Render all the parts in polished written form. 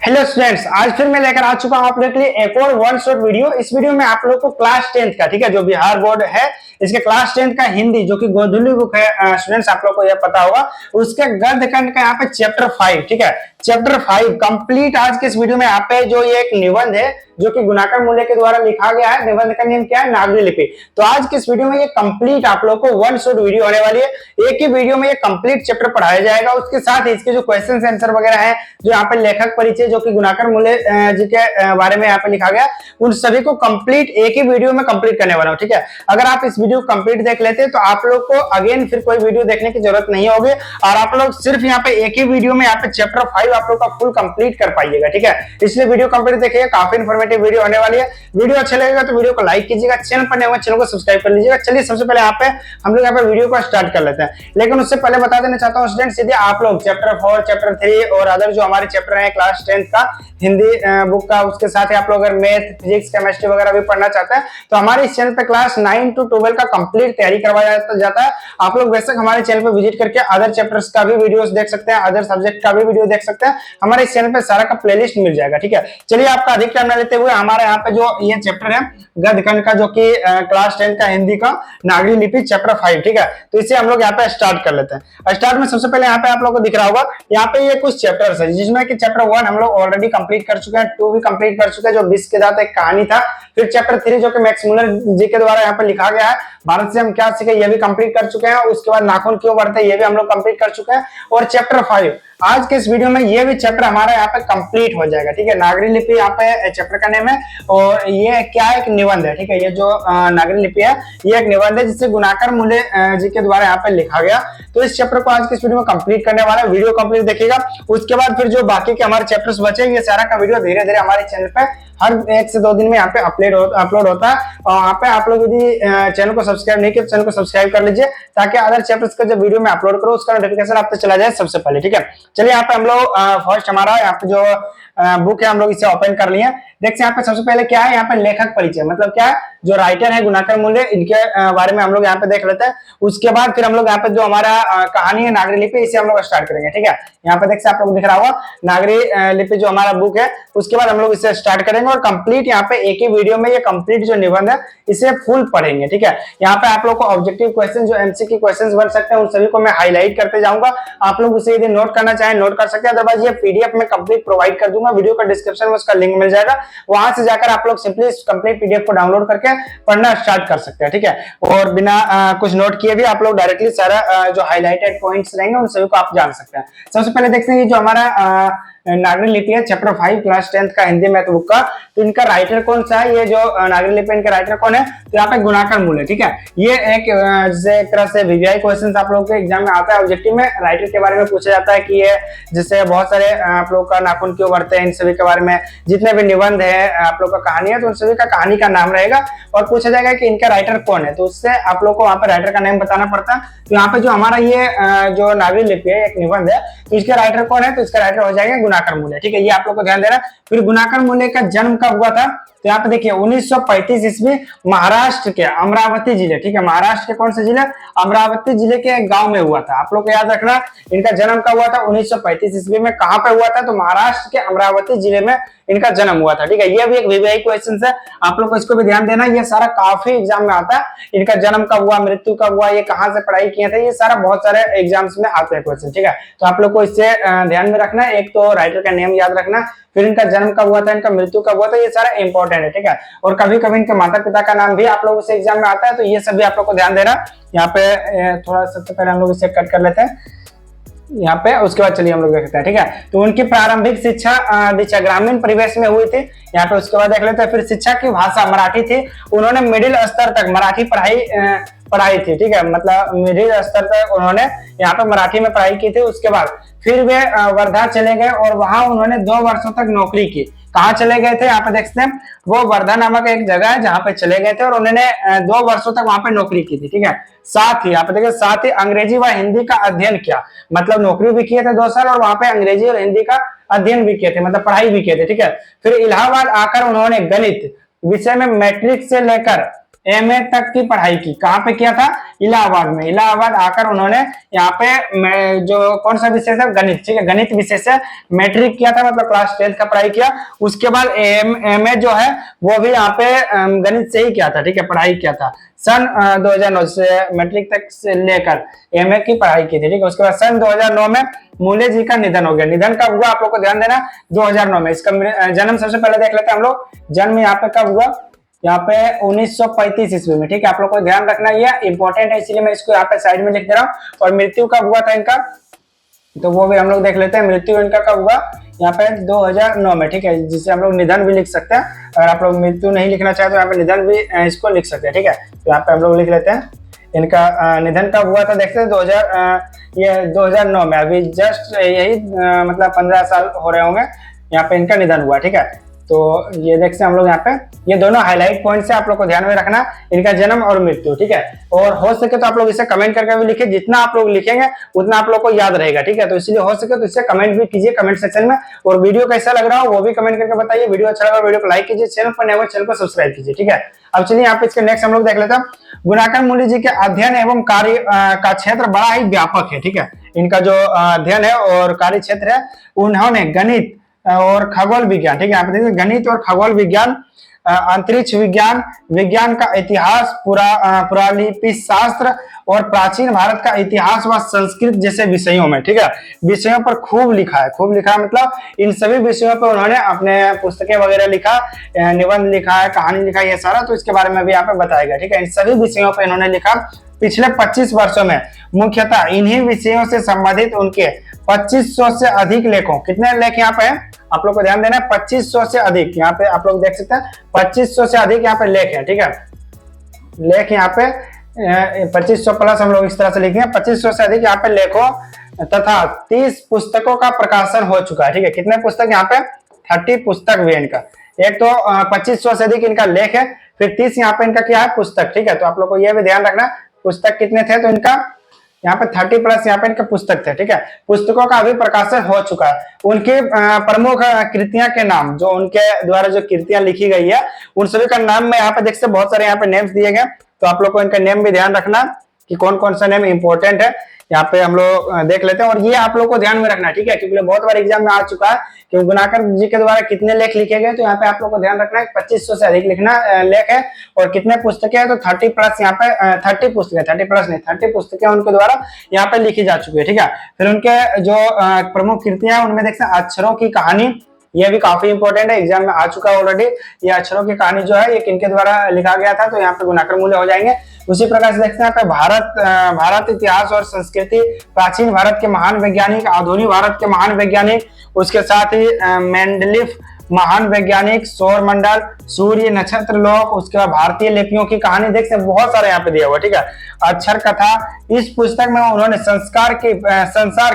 Hello students, आज फिर मैं लेकर आ चुका हूं आप लोगों के लिए एक और वन शॉट वीडियो। इस वीडियो में आप लोगों को क्लास 10th का, ठीक है, जो बिहार बोर्ड है इसके क्लास 10th का हिंदी जो कि गोधुली बुक है स्टूडेंट्स, आप लोगों को यह पता होगा, उसके गद्य खंड का यहाँ पे चैप्टर 5, ठीक है, चैप्टर 5 कंप्लीट आज के इस वीडियो में यहाँ पे जो ये एक निबंध है जो कि गुणाकर मूल्य के द्वारा लिखा गया है। निबंध का नेम क्या है? नागरी लिपि। तो आज के इस वीडियो में ये कंप्लीट आप लोगों को वन शॉट वीडियो होने वाली है। एक ही वीडियो में ये कंप्लीट चैप्टर पढ़ाया जाएगा। उसके साथ ही इसके जो क्वेश्चन आंसर वगैरह है, जो यहाँ पे लेखक परिचय जो कि गुणाकर मूल्य जी के बारे में यहाँ पे लिखा गया, उन सभी को कंप्लीट एक ही वीडियो में कंप्लीट करने वाला हूँ, ठीक है। अगर आप इस वीडियो को कंप्लीट देख लेते तो आप लोग को अगेन फिर कोई वीडियो देखने की जरूरत नहीं होगी और आप लोग सिर्फ यहाँ पे एक ही वीडियो में यहाँ पे चैप्टर 5 आप लोग का फुल कंप्लीट कर पाइएगा, ठीक है। इसलिए वीडियो कंप्लीट देखिएगा, काफी इन्फॉर्मेटिव वीडियो होने वाली है। वीडियो अच्छा लगेगा तो वीडियो को लाइक कीजिएगा, चैनल पर नए हो चैनल को सब्सक्राइब कर लीजिएगा। चलिए सबसे पहले यहाँ पे हम लोग यहाँ पे वीडियो को स्टार्ट कर लेते हैं। लेकिन उससे पहले बता देना चाहता हूँ स्टूडेंट, सीधे आप लोग चैप्टर 4, चैप्टर 3 और अदर जो हमारे चैप्टर है क्लास 10th का हिंदी बुक का, उसके साथ ही आप लोग अगर मैथ, फिजिक्स, केमिस्ट्री वगैरह भी पढ़ना चाहते हैं तो हमारे इस चैनल पे क्लास 9 to 12 का कंप्लीट तैयारी करवाया जाता है। आप लोग वैसे हमारे चैनल पे विजिट करके अदर चैप्टर्स का भी वीडियोस देख सकते हैं, अदर सब्जेक्ट का भी वीडियो देख सकते हैं। हमारे इस चैनल पे सारा का प्लेलिस्ट मिल जाएगा, ठीक है। चलिए आपका अधिक टाइम न लेते हुए हमारे यहाँ पे जो ये चैप्टर है गद्य खंड का, जो कि क्लास 10 का हिंदी का नागरी लिपि चैप्टर 5, ठीक है, तो इसे हम लोग यहाँ पे स्टार्ट कर लेते हैं। स्टार्ट में सबसे पहले यहाँ पे आप लोग को दिख रहा होगा, यहाँ पे ये कुछ चैप्टर्स है जिसमें कि चैप्टर 1 हम लोग ऑलरेडी कंप्लीट कर चुके हैं, 2 भी कंप्लीट कर चुके हैं जो 20 के साथ एक कहानी था। फिर चैप्टर 3 जो कि मैक्स मुलर जी के द्वारा यहाँ पे लिखा गया है, भारत से हम क्या सीखे, ये भी कंप्लीट कर चुके हैं। उसके बाद नाखून क्यों बढ़ते हैं, ये भी हम लोग कंप्लीट कर चुके हैं। और चैप्टर 5 आज के इस वीडियो में ये भी चैप्टर हमारा यहाँ पे कंप्लीट हो जाएगा, ठीक है। नागरी लिपि यहाँ पे चैप्टर का नेम है और ये क्या है, एक निबंध है, ठीक है। ये जो नागरी लिपि है ये एक निबंध है जिसे गुणाकर मूल्य जी के द्वारा यहाँ पे लिखा गया। तो इस चैप्टर को आज के इस वीडियो में कंप्लीट करने वाला है। वीडियो कंप्लीट देखिएगा, उसके बाद फिर जो बाकी के हमारे चैप्टर्स बचे ये सारा का वीडियो धीरे धीरे हमारे चैनल पे हर 1 से 2 दिन में यहाँ पे अपलोड होता है। और यहाँ पे आप लोग यदि चैनल को सब्सक्राइब नहीं किया तो चैनल को सब्सक्राइब कर लीजिए ताकि अदर चैप्टर्स का जब वीडियो में अपलोड करो उसका नोटिफिकेशन आप तक चला जाए सबसे पहले, ठीक है। चलिए यहाँ पे हम लोग फर्स्ट हमारा यहाँ पे जो बुक है हम लोग इसे ओपन कर लिए। देखते हैं यहाँ पे सबसे पहले क्या है, यहाँ पे लेखक परिचय, मतलब क्या है, जो राइटर है गुणाकर मूल्य, इनके बारे में हम लोग यहाँ पे देख लेते हैं। उसके बाद फिर हम लोग यहाँ पे जो हमारा कहानी है नागरी लिपि, इसे हम लोग स्टार्ट करेंगे, ठीक है। यहाँ पे देखते हैं आप लोग दिख रहा होगा नागरी लिपि जो हमारा बुक है, उसके बाद हम लोग इसे स्टार्ट करेंगे और कंप्लीट यहाँ पे एक ही वीडियो में ये कंप्लीट जो निबंध है इसे फुल पढ़ेंगे, ठीक है। यहाँ पे आप लोग को ऑब्जेक्टिव क्वेश्चन जो एमसीक्यू क्वेश्चन बन सकते हैं उन सभी को मैं हाईलाइट करते जाऊंगा। आप लोग उसे यदि नोट करना चाहें नोट कर सकते हैं, अदरवाइज ये पीडीएफ में कंप्लीट प्रोवाइड कर दूंगा। वीडियो का डिस्क्रिप्शन में उसका लिंक मिल जाएगा, वहां से जाकर आप लोग सिंपली कंप्लीट पीडीएफ को डाउनलोड करके पढ़ना स्टार्ट कर सकते हैं, ठीक है। और बिना कुछ नोट किए भी आप लोग डायरेक्टली सारा जो हाईलाइटेड पॉइंट्स रहेंगे उन सभी को आप जान सकते हैं। सबसे पहले देखते हैं जो हमारा नागरी लिपि है चैप्टर 5 क्लास 10th का हिंदी मैथ बुक का, तो इनका राइटर कौन सा है, ये जो नागरी लिपि इनका राइटर कौन है, तो यहाँ पे गुणाकर मूल्य, ठीक है। ये एक जैसे एक तरह से वीवीआई क्वेश्चन आप लोगों के एग्जाम में आता है, ऑब्जेक्टिव में राइटर के बारे में पूछा जाता है कि ये जैसे बहुत सारे आप लोग का नाखून क्यों बढ़ते हैं, इन सभी के बारे में जितने भी निबंध है आप लोग का कहानी है तो उन सभी का कहानी का नाम रहेगा और पूछा जाएगा कि इनका राइटर कौन है, तो उससे आप लोग को वहां पर राइटर का नाम बताना पड़ता है। तो यहाँ पे जो हमारा ये जो नागरी लिपि है एक निबंध है, तो इसके राइटर कौन है, तो इसका राइटर हो जाएगा गुणाकर मूल्य, ठीक है। ये आप लोग को ध्यान देना। फिर गुणाकर मूल्य का जन्म कब हुआ था, तो यहाँ पे देखिए 1935 ईस्वी महाराष्ट्र के अमरावती जिले, ठीक है, महाराष्ट्र के कौन से जिले, अमरावती जिले के एक गांव में हुआ था। आप लोग को याद रखना इनका जन्म कब हुआ था, 1935 ईस्वी में। कहां पे हुआ था, तो महाराष्ट्र के अमरावती जिले में इनका जन्म हुआ था, ठीक है। ये भी एक वीवीआई क्वेश्चन है, आप लोग को इसको भी ध्यान देना, ये सारा काफी एग्जाम में आता है। इनका जन्म कब हुआ, मृत्यु कब हुआ, ये कहां से पढ़ाई किए थे, ये सारा बहुत सारे एग्जाम्स में आते हैं क्वेश्चन, ठीक है। तो आप लोग को इससे ध्यान में रखना, एक तो राइटर का नेम याद रखना, फिर इनका जन्म कब हुआ था, इनका मृत्यु कब हुआ था, ये सारा इंपॉर्टेंट है, ठीक है। और कभी कभी इनके माता पिता का नाम भी आप लोगों से एग्जाम में आता है, तो ये सभी आप लोग को ध्यान देना। यहाँ पे थोड़ा सबसे पहले हम लोग इसे कट कर लेते हैं यहाँ पे, उसके बाद चलिए हम लोग देखते हैं, ठीक है। तो उनकी प्रारंभिक शिक्षा दीक्षा ग्रामीण परिवेश में हुई थी यहाँ पे, उसके बाद देख लेते हैं। फिर शिक्षा की भाषा मराठी थी, उन्होंने मिडिल स्तर तक मराठी पढ़ाई थी, ठीक है, मतलब मिडिल स्तर तक उन्होंने यहाँ पे मराठी में पढ़ाई की थी। उसके बाद फिर वे वर्धा चले गए और वहां उन्होंने 2 वर्षों तक नौकरी की। कहाँ चले गए थे, यहाँ पे देखते हैं, वो वर्धा नामक एक जगह है जहाँ पे चले गए थे और उन्होंने 2 वर्षों तक वहां पे नौकरी की थी, ठीक है। साथ ही यहाँ पे देखिए, साथ ही अंग्रेजी व हिंदी का अध्ययन किया, मतलब नौकरी भी किए थे 2 साल और वहां पे अंग्रेजी और हिंदी का अध्ययन भी किए थे, मतलब पढ़ाई भी किए थे, ठीक है। फिर इलाहाबाद आकर उन्होंने गणित विषय में मैट्रिक से लेकर एमए तक की पढ़ाई की। कहाँ पे किया था? इलाहाबाद में। इलाहाबाद आकर उन्होंने यहाँ पे जो कौन सा विषय था? गणित, ठीक है, गणित विषय से मैट्रिक किया था, मतलब क्लास 10 का पढ़ाई किया। उसके बाद एमए जो है वो भी यहाँ पे गणित से ही किया था, ठीक है, पढ़ाई किया था। सन 2009 से मैट्रिक तक से लेकर एमए की पढ़ाई की थी, ठीक है। उसके बाद सन 2009 में मूले जी का निधन हो गया। निधन कब हुआ आप लोग को ध्यान देना, 2009 में। इसका जन्म सबसे पहले देख लेते हैं हम लोग। जन्म यहाँ पे कब हुआ? यहाँ पे 1935 ईस्वी में, ठीक है। आप लोग को ध्यान रखना, ये इंपॉर्टेंट है, इसलिए मैं इसको यहाँ पे साइड में लिख दे रहा हूँ। और मृत्यु कब हुआ था इनका, तो वो भी हम लोग देख लेते हैं। मृत्यु इनका कब हुआ? यहाँ पे 2009 में, ठीक है, जिसे हम लोग निधन भी लिख सकते हैं। अगर आप लोग मृत्यु नहीं लिखना चाहते तो यहाँ पे निधन भी इसको लिख सकते हैं, ठीक है। तो यहाँ पे हम लोग लिख लेते हैं इनका निधन कब हुआ था, देखते हैं 2009 में। अभी जस्ट यही मतलब 15 साल हो रहे होंगे यहाँ पे इनका निधन हुआ, ठीक है। तो ये देखते हैं हम लोग यहाँ पे, ये दोनों हाईलाइट पॉइंट से आप लोग को ध्यान में रखना, इनका जन्म और मृत्यु, ठीक है। और हो सके तो आप लोग इसे कमेंट करके भी लिखिए, जितना आप लोग लिखेंगे उतना आप लोग को याद रहेगा, ठीक है। तो इसलिए हो सके तो इसे कमेंट भी कीजिए कमेंट सेक्शन में। और वीडियो कैसा लग रहा हो वो भी कमेंट करके बताइए। वीडियो अच्छा लगा वीडियो को लाइक कीजिए, चैनल पर नए हो चैनल को सब्सक्राइब कीजिए, ठीक है। अब चलिए यहाँ पे इसके नेक्स्ट हम लोग देख लेते हैं। गुणाकर मूल्य जी के अध्ययन एवं कार्य का क्षेत्र बड़ा ही व्यापक है, ठीक है। इनका जो अध्ययन है और कार्य क्षेत्र है, उन्होंने गणित और खगोल विज्ञान, ठीक है, यहाँ पे देखिए गणित और खगोल विज्ञान, अंतरिक्ष विज्ञान, विज्ञान का इतिहास, पुरालिपि शास्त्र और प्राचीन भारत का इतिहास व संस्कृत जैसे विषयों में, ठीक है, विषयों पर खूब लिखा है। खूब लिखा है मतलब इन सभी विषयों पर उन्होंने अपने पुस्तकें वगैरह लिखा, निबंध लिखा है, कहानी लिखा है, ये सारा तो इसके बारे में भी यहाँ पे बताएगा, ठीक है। इन सभी विषयों पर इन्होंने लिखा। पिछले 25 वर्षों में मुख्यतः इन्हीं विषयों से संबंधित उनके 2500 से अधिक लेखों, कितने लेख यहाँ पे हैं आप लोग को ध्यान देना है, 2500 से अधिक, यहाँ पे आप लोग देख सकते हैं 2500 से अधिक यहाँ पे लेख है, ठीक है। लेख यहाँ पे 2500 प्लस हम लोग इस तरह से लिखेंगे, 2500 से अधिक यहाँ पे लेखों तथा 30 पुस्तकों का प्रकाशन हो चुका है, ठीक है। कितने पुस्तक यहाँ पे? 30 पुस्तक भी इनका। एक तो 2500 से अधिक इनका लेख है, फिर 30 यहाँ पे इनका क्या है? पुस्तक, ठीक है। तो आप लोग को यह भी ध्यान रखना पुस्तक कितने थे, तो इनका यहाँ पे 30 प्लस यहाँ पे इनके पुस्तक थे, ठीक है। पुस्तकों का अभी प्रकाशन हो चुका है। उनकी प्रमुख कृतियां के नाम, जो उनके द्वारा जो कृतियां लिखी गई है उन सभी का नाम मैं यहाँ पे देख सकते, बहुत सारे यहाँ पे नेम्स दिए गए, तो आप लोग को इनका नेम भी ध्यान रखना कि कौन कौन सा नेम इंपॉर्टेंट है। यहाँ पे हम लोग देख लेते हैं और ये आप लोग को ध्यान में रखना है, ठीक है, क्योंकि बहुत बार एग्जाम में आ चुका है कि गुणाकर जी के द्वारा कितने लेख लिखे गए। तो यहाँ पे आप लोग को ध्यान रखना है 2500 से अधिक लिखना लेख है और कितने पुस्तकें हैं, तो 30 प्लस यहाँ पे 30 पुस्तकें, 30 प्लस नहीं 30 पुस्तकें उनके द्वारा यहाँ पे लिखी जा चुकी है, ठीक है। फिर उनके जो प्रमुख कृतियां उनमें देखते हैं अक्षरों की कहानी, ये भी काफी इंपॉर्टेंट है, एग्जाम में आ चुका है ऑलरेडी। ये अक्षरों की कहानी जो है ये किनके द्वारा लिखा गया था, तो यहाँ पे गुणाकर मूल्य हो जाएंगे। उसी प्रकार से देखते हैं भारत इतिहास और संस्कृति, प्राचीन भारत के महान वैज्ञानिक, आधुनिक भारत के महान वैज्ञानिक, उसके साथ ही मेंडलीफ महान वैज्ञानिक, सौर मंडल, सूर्य, नक्षत्र लोक, उसके बाद भारतीय लिपियों की कहानी, देखते हैं बहुत सारे यहाँ पे दिया हुआ, ठीक है। अक्षर कथा, इस पुस्तक में उन्होंने संसार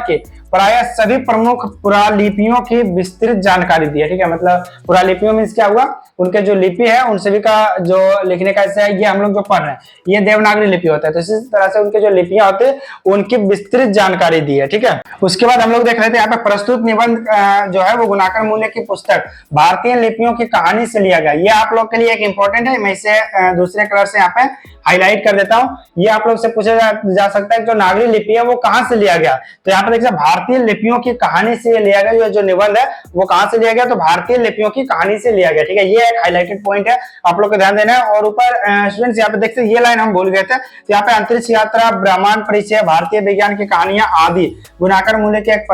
के प्राय सभी प्रमुख पुरालिपियों की विस्तृत जानकारी दी है, ठीक है। मतलब पुरालिपियों में क्या हुआ, उनके जो लिपि है उन सभी का जो लिखने का है, ये हम लोग जो पढ़ रहे हैं ये देवनागरी लिपि होता है, तो इसी तरह से उनके जो लिपियां होती है उनकी विस्तृत जानकारी दी है, ठीक है। उसके बाद हम लोग देख रहे थे यहाँ पे प्रस्तुत निबंध जो है वो गुणाकर मूल्य की पुस्तक भारतीय लिपियों की कहानी से लिया गया। ये आप लोग के लिए एक इंपॉर्टेंट है, मैं इसे दूसरे कलर से यहाँ पे हाईलाइट कर देता हूँ। ये आप लोग से पूछा जा सकता है जो नागरी लिपि है वो कहाँ से लिया गया, तो यहाँ पे देखिए भारतीय लिपियों की कहानी से लिया गया। जो निबंध है वो कहाँ से लिया गया, तो भारतीय लिपियों की कहानी से लिया गया, ठीक है। ये एक हाईलाइटेड पॉइंट है, आप लोग को ध्यान देना है। और ऊपर स्टूडेंट्स यहाँ पे देखते हैं ये लाइन हम भूल गए थे, तो यहाँ पे अंतरिक्ष यात्रा, ब्रह्मांड परिचय, भारतीय विज्ञान की कहानियां आदि गुणाकर मूल्य की एक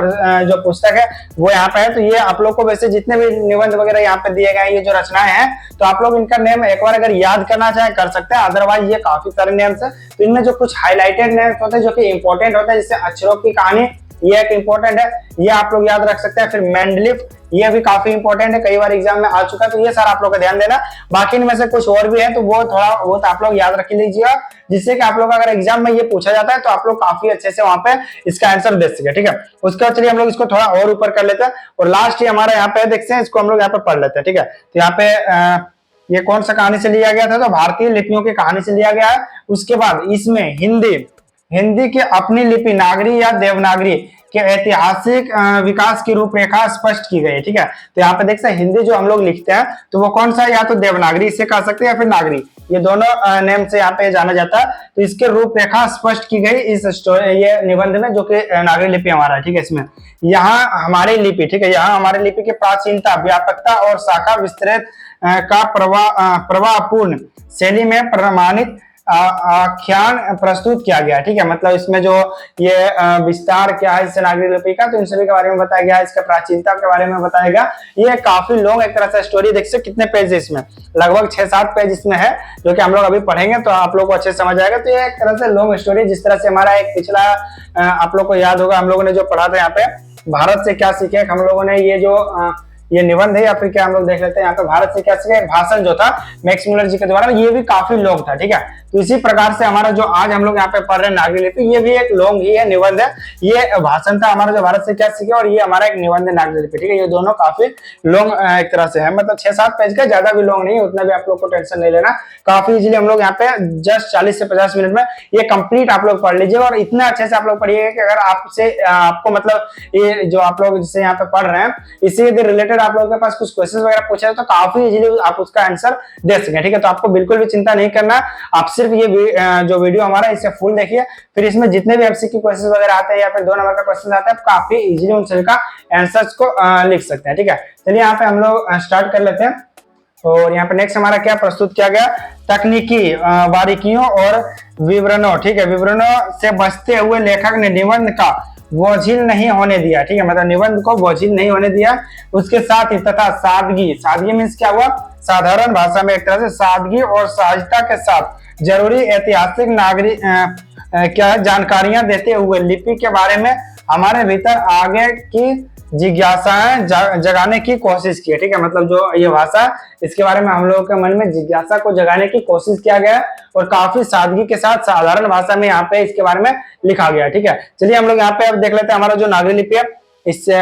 जो पुस्तक है वो यहाँ पे है। तो ये आप लोग को वैसे जितने भी निबंध वगैरह यहाँ पे दिए गए ये जो रचनाएं हैं, तो आप लोग इनका नेम एक बार अगर याद करना चाहे कर सकते हैं, अदरवाइज ये काफी सारे नेम्स है। तो इनमें जो कुछ हाईलाइटेड नेम्स होते हैं जो कि इंपॉर्टेंट होता है, जैसे अक्षरों की कहानी ये एक इंपॉर्टेंट है, ये आप लोग याद रख सकते हैं। फिर मेंडलीफ ये भी काफी इंपॉर्टेंट है, कई बार एग्जाम में आ चुका है, तो ये सारा आप लोग का ध्यान देना। बाकी इनमें से कुछ और भी है तो वो थोड़ा बहुत आप लोग याद रख लीजिएगा, जिससे कि आप लोग अगर एग्जाम में ये पूछा जाता है तो आप लोग काफी अच्छे से वहां पे इसका आंसर दे सके, ठीक है। उसके बाद चलिए हम लोग इसको थोड़ा और ऊपर कर लेते हैं और लास्ट ही हमारा यहाँ पे देखते हैं, इसको हम लोग यहाँ पे पढ़ लेते हैं, ठीक है। तो यहाँ पे ये कौन सा कहानी से लिया गया था, तो भारतीय लिपियों की कहानी से लिया गया है। उसके बाद इसमें हिंदी की अपनी लिपि नागरी या देवनागरी के ऐतिहासिक विकास की रूपरेखा स्पष्ट की गई है, ठीक है। तो यहाँ पे देख सकते हैं हिंदी जो हम लोग लिखते हैं तो वो कौन सा है, या तो देवनागरी इसे कह सकते हैं या फिर नागरी, ये दोनों नेम से यहाँ पे जाना जाता है। तो इसके रूपरेखा स्पष्ट की गई इस ये निबंध में, जो कि नागरी लिपि हमारा है, ठीक है। इसमें यहाँ हमारी लिपि, ठीक है, यहाँ हमारी लिपि की प्राचीनता, व्यापकता और शाखा विस्तृत का प्रवाहपूर्ण शैली में प्रमाणित आख्यान प्रस्तुत किया गया, ठीक है। मतलब इसमें जो ये विस्तार क्या है इससे नागरी लिपि का, तो इन सभी के बारे में बताया गया, इसका प्राचीनता के बारे में बताया गया। ये काफी लॉन्ग एक तरह से स्टोरी, देख सकते कितने पेज है इसमें, लगभग 6-7 पेज इसमें है, जो कि हम लोग अभी पढ़ेंगे तो आप लोग को अच्छे से समझ आएगा। तो ये एक तरह से लॉन्ग स्टोरी, जिस तरह से हमारा एक पिछला आप लोग को याद होगा, हम लोगों ने जो पढ़ा था यहाँ पे भारत से क्या सीखे, हम लोगों ने ये निबंध है या फिर क्या हम लोग देख लेते हैं यहाँ पे भारत से क्या सीखे, भाषण जो था मैक्स मुलर जी के द्वारा, ये भी काफी लॉन्ग था, ठीक है। तो इसी प्रकार से हमारा जो आज हम लोग यहाँ पे पढ़ रहे हैं नागरी लिपि, ये भी एक लॉन्ग ही है, निबंध है। ये भाषण था हमारा जो भारत से क्या सीखे, और ये हमारा एक निबंध है नागरी लिपि, ठीक है। ये दोनों काफी लॉन्ग एक तरह से है, मतलब 6-7 पेज का, ज्यादा भी लॉन्ग नहीं है, उतना भी आप लोग को टेंशन नहीं लेना। काफी इजीली हम लोग यहाँ पे जस्ट 40 से 50 मिनट में ये कंप्लीट आप लोग पढ़ लीजिए, और इतना अच्छे से आप लोग पढ़िएगा कि अगर आपको मतलब ये जो आप लोग जिससे यहाँ पे पढ़ रहे हैं, इसी के रिलेटेड आप लोगों के पास कुछ क्वेश्चन वगैरह पूछे तो काफी इजीली आप उसका आंसर दे सकें, ठीक है। तो आपको बिल्कुल भी चिंता नहीं करना, आप सिर्फ ये जो वीडियो हमारा इसे फुल देखिए, फिर इसमें जितने भी एमसीक्यू क्वेश्चन वगैरह आते हैं या फिर 2 नंबर का क्वेश्चन आता है, आप काफी इजीली उन सभी का आंसर्स को लिख सकते हैं, ठीक है। चलिए यहाँ पे हम लोग स्टार्ट कर लेते हैं। और यहाँ पे नेक्स्ट हमारा क्या प्रस्तुत किया गया, तकनीकी बारीकियों और विवरणों, ठीक है, विवरणों से बचते हुए लेखक ने निबंध का बोझिल नहीं होने दिया, ठीक है, मतलब निबंध को बोझिल नहीं होने दिया। उसके साथ ही तथा सादगी, सादगी मीन्स क्या हुआ, साधारण भाषा में एक तरह से सादगी और सहजता के साथ जरूरी ऐतिहासिक नागरिक क्या जानकारियां देते हुए लिपि के बारे में हमारे भीतर आगे की जिज्ञासाएं जगाने की कोशिश की है, ठीक है। मतलब जो ये भाषा, इसके बारे में हम लोगों के मन में जिज्ञासा को जगाने की कोशिश किया गया और काफी सादगी के साथ साधारण भाषा में यहाँ पे इसके बारे में लिखा गया, ठीक है। चलिए हम लोग यहाँ पे अब देख लेते हैं हमारा जो नागरी लिपि है, इससे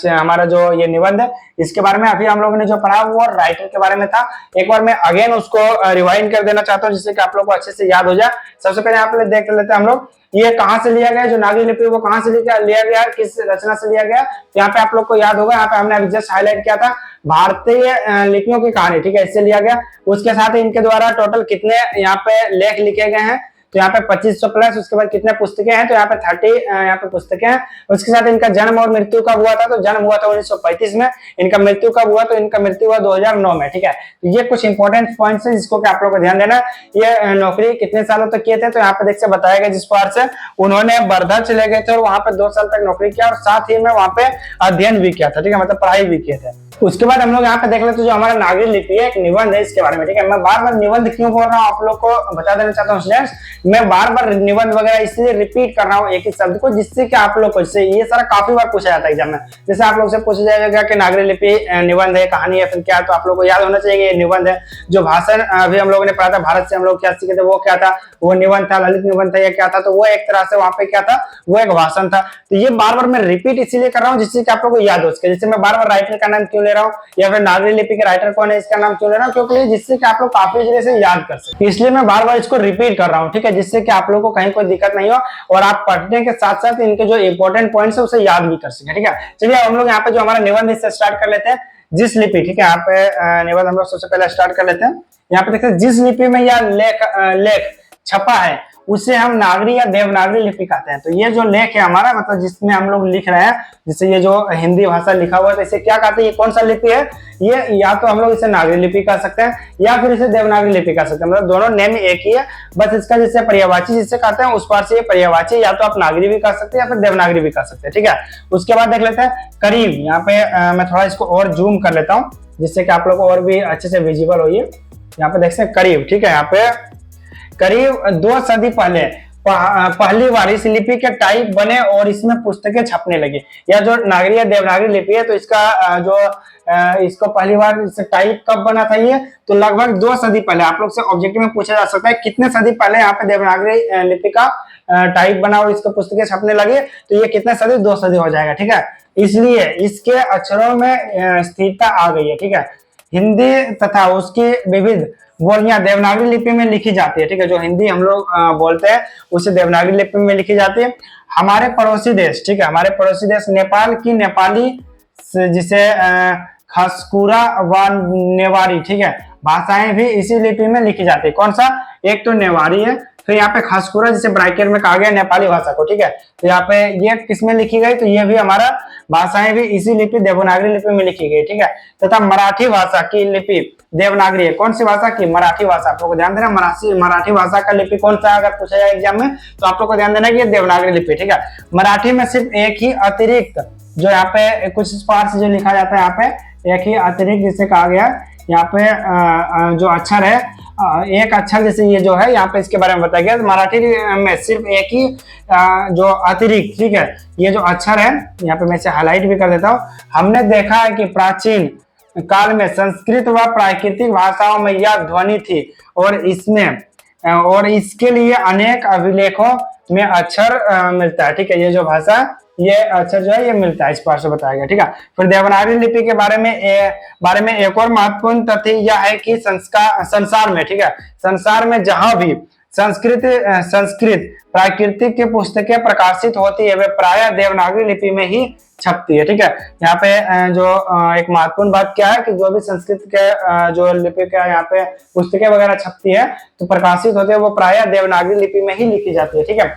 हमारा जो ये निबंध है, इसके बारे में अभी हम लोगों ने जो पढ़ा वो राइटर के बारे में था। एक बार मैं अगेन उसको रिवाइंड कर देना चाहता हूँ, जिससे कि आप लोग को अच्छे से याद हो जाए। सबसे पहले यहाँ पे देख लेते हैं हम लोग, ये कहाँ से लिया गया, जो नागरी लिपि वो कहाँ से लिया गया, किस रचना से लिया गया। यहाँ पे आप लोग को याद होगा, यहाँ पे हमने अभी जस्ट हाईलाइट किया था भारतीय लिपियों की कहानी, ठीक है, इससे लिया गया। उसके साथ ही इनके द्वारा टोटल कितने यहाँ पे लेख लिखे गए हैं, तो यहाँ पे 2500 प्लस, उसके बाद कितने पुस्तकें हैं, तो यहाँ पे 30 यहाँ पे पुस्तकें हैं। उसके साथ इनका जन्म और मृत्यु कब हुआ था, तो जन्म हुआ था 1935 में, इनका मृत्यु कब हुआ, तो इनका मृत्यु हुआ 2009 में, ठीक है। तो ये कुछ इंपॉर्टेंट पॉइंट्स है जिसको कि आप लोग को ध्यान देना। ये नौकरी कितने सालों तक किए थे, तो यहाँ पे देख से बताया गया, जिस पार से उन्होंने वर्धा चले गए थे और वहां पे 2 साल तक नौकरी किया और साथ ही में वहां पे अध्ययन भी किया था, ठीक है, मतलब पढ़ाई भी किए थे। उसके बाद हम लोग यहाँ पे देख लेते जो हमारा नागरी लिपि है, एक निबंध है इसके बारे में, ठीक है। मैं बार बार निबंध क्यों बोल रहा हूँ आप लोग को बता देना चाहता हूँ स्टूडेंट्स, मैं बार बार निबंध वगैरह इसलिए रिपीट कर रहा हूँ एक ही शब्द को, जिससे कि आप लोग को इससे ये सारा काफी बार पूछा जाता है एग्जाम में। जैसे आप लोग से पूछा जाएगा कि नागरी लिपि निबंध है, कहानी है, फिर क्या, तो आप लोग को याद होना चाहिए ये निबंध है। जो भाषण अभी हम लोगों ने पढ़ा था भारत से हम लोग क्या सीखे थे, वो क्या था, वो निबंध था, ललित निबंध था, या क्या था, तो वो एक तरह से वहां पे क्या था, वो एक भाषण था। तो ये बार बार मैं रिपीट इसीलिए कर रहा हूँ जिससे कि आप लोग को याद हो सके। जैसे मैं बार बार राइटर का नाम क्यों ले रहा हूँ, या फिर नागरी लिपि के राइटर कौन है इसका नाम क्यों ले रहा हूँ, क्योंकि जिससे कि आप लोग काफी इजीली से याद कर सके, इसलिए मैं बार बार इसको रिपीट कर रहा हूँ, ठीक है, जिससे कि आप लोग को कहीं कोई दिक्कत नहीं हो और आप पढ़ने के साथ साथ इनके जो इंपॉर्टेंट पॉइंट्स है उसे याद भी कर सके, ठीक है। चलिए हम लोग यहाँ पे जो हमारा निबंध इससे स्टार्ट कर लेते हैं, जिस लिपि, ठीक है, यहाँ पे निबंध हम लोग सबसे पहले स्टार्ट कर लेते हैं। यहाँ पे देखते हैं जिस लिपि में यह लेख छपा है उसे हम नागरी या देवनागरी लिपि कहते हैं। तो ये जो लेख है हमारा, मतलब जिसमें हम लोग लिख रहे हैं, जिससे ये जो हिंदी भाषा लिखा हुआ है, तो इसे क्या कहते हैं, ये कौन सा लिपि है, ये या तो हम लोग इसे नागरी लिपि कह सकते हैं या फिर इसे देवनागरी लिपि कह सकते हैं। मतलब दोनों नेम एक ही है, बस इसका जिससे पर्यायवाची जिससे कहते हैं उस पार से ये पर्यायवाची, या तो आप नागरी भी कह सकते हैं या फिर देवनागरी भी कह सकते हैं, ठीक है। उसके बाद देख लेते हैं करीब, यहाँ पे मैं थोड़ा इसको और जूम कर लेता हूँ जिससे कि आप लोग को और भी अच्छे से विजिबल हो। यहाँ पे देखते हैं करीब, ठीक है, यहाँ पे करीब 2 सदी पहले पहली बार इस लिपि के टाइप बने और इसमें पुस्तकें छपने लगी। यह जो नागरी या देवनागरी लिपि है, तो इसका जो इसको पहली बार टाइप कब बना था, ये तो लगभग 2 सदी पहले। आप लोग से ऑब्जेक्टिव में पूछा जा सकता है कितने सदी पहले यहाँ पे देवनागरी लिपि का टाइप बना और इसको पुस्तकें छपने लगे, तो ये कितने सदी, 2 सदी हो जाएगा, ठीक है। इसलिए इसके अक्षरों में स्थिरता आ गई है, ठीक है। हिंदी तथा उसकी विविध बोलियां देवनागरी लिपि में लिखी जाती है, ठीक है। जो हिंदी हम लोग बोलते हैं उसे देवनागरी लिपि में लिखी जाती है। हमारे पड़ोसी देश, ठीक है, हमारे पड़ोसी देश नेपाल की नेपाली जिसे खसकुरा व नेवारी, ठीक है, भाषाएं भी इसी लिपि में लिखी जाती है। कौन सा? एक तो नेवारी है, फिर यहाँ पे खासकुरा जिसे ब्रैकेट में कहा गया नेपाली भाषा को, ठीक है। तो यहाँ पे ये किसमें लिखी गई? तो ये भी हमारा भाषाएं भी इसी लिपि देवनागरी लिपि में लिखी गई, ठीक है। तथा मराठी भाषा की लिपि देवनागरी है। कौन सी भाषा की? मराठी भाषा। आप लोग को ध्यान देना, मराठी भाषा का लिपि कौन सा अगर पूछा जाए एग्जाम में तो आप लोग को ध्यान देना कि ये देवनागरी लिपि, ठीक है। मराठी में सिर्फ एक ही अतिरिक्त जो यहाँ पे कुछ पार्ट जो लिखा जाता है, यहाँ पे एक ही अतिरिक्त जिसे कहा गया यहाँ पे जो अक्षर है, एक अक्षर जैसे ये जो है यहाँ पे इसके बारे में बताया गया। मराठी में सिर्फ एक ही जो अतिरिक्त, ठीक है, ये जो अक्षर है यहाँ पे मैं इसे हाईलाइट भी कर देता हूँ। हमने देखा है कि प्राचीन काल में संस्कृत व प्राकृतिक भाषाओं में यह ध्वनि थी और इसके लिए अनेक अभिलेखों में अक्षर मिलता है, ठीक है। ये जो भाषा, ये अक्षर जो है ये मिलता है, इस पार से बताया गया, ठीक है। फिर देवनागरी लिपि के बारे में एक और महत्वपूर्ण तथ्य यह है कि संसार में, ठीक है, संसार में जहां भी संस्कृत प्राकृतिक की पुस्तकें प्रकाशित होती है वे प्रायः देवनागरी लिपि में ही छपती है, ठीक है। यहाँ पे जो एक महत्वपूर्ण बात क्या है कि जो भी संस्कृत के जो लिपि का यहाँ पे पुस्तकें वगैरह छपती है तो प्रकाशित होती है वो प्रायः देवनागरी लिपि में ही लिखी जाती है, ठीक है।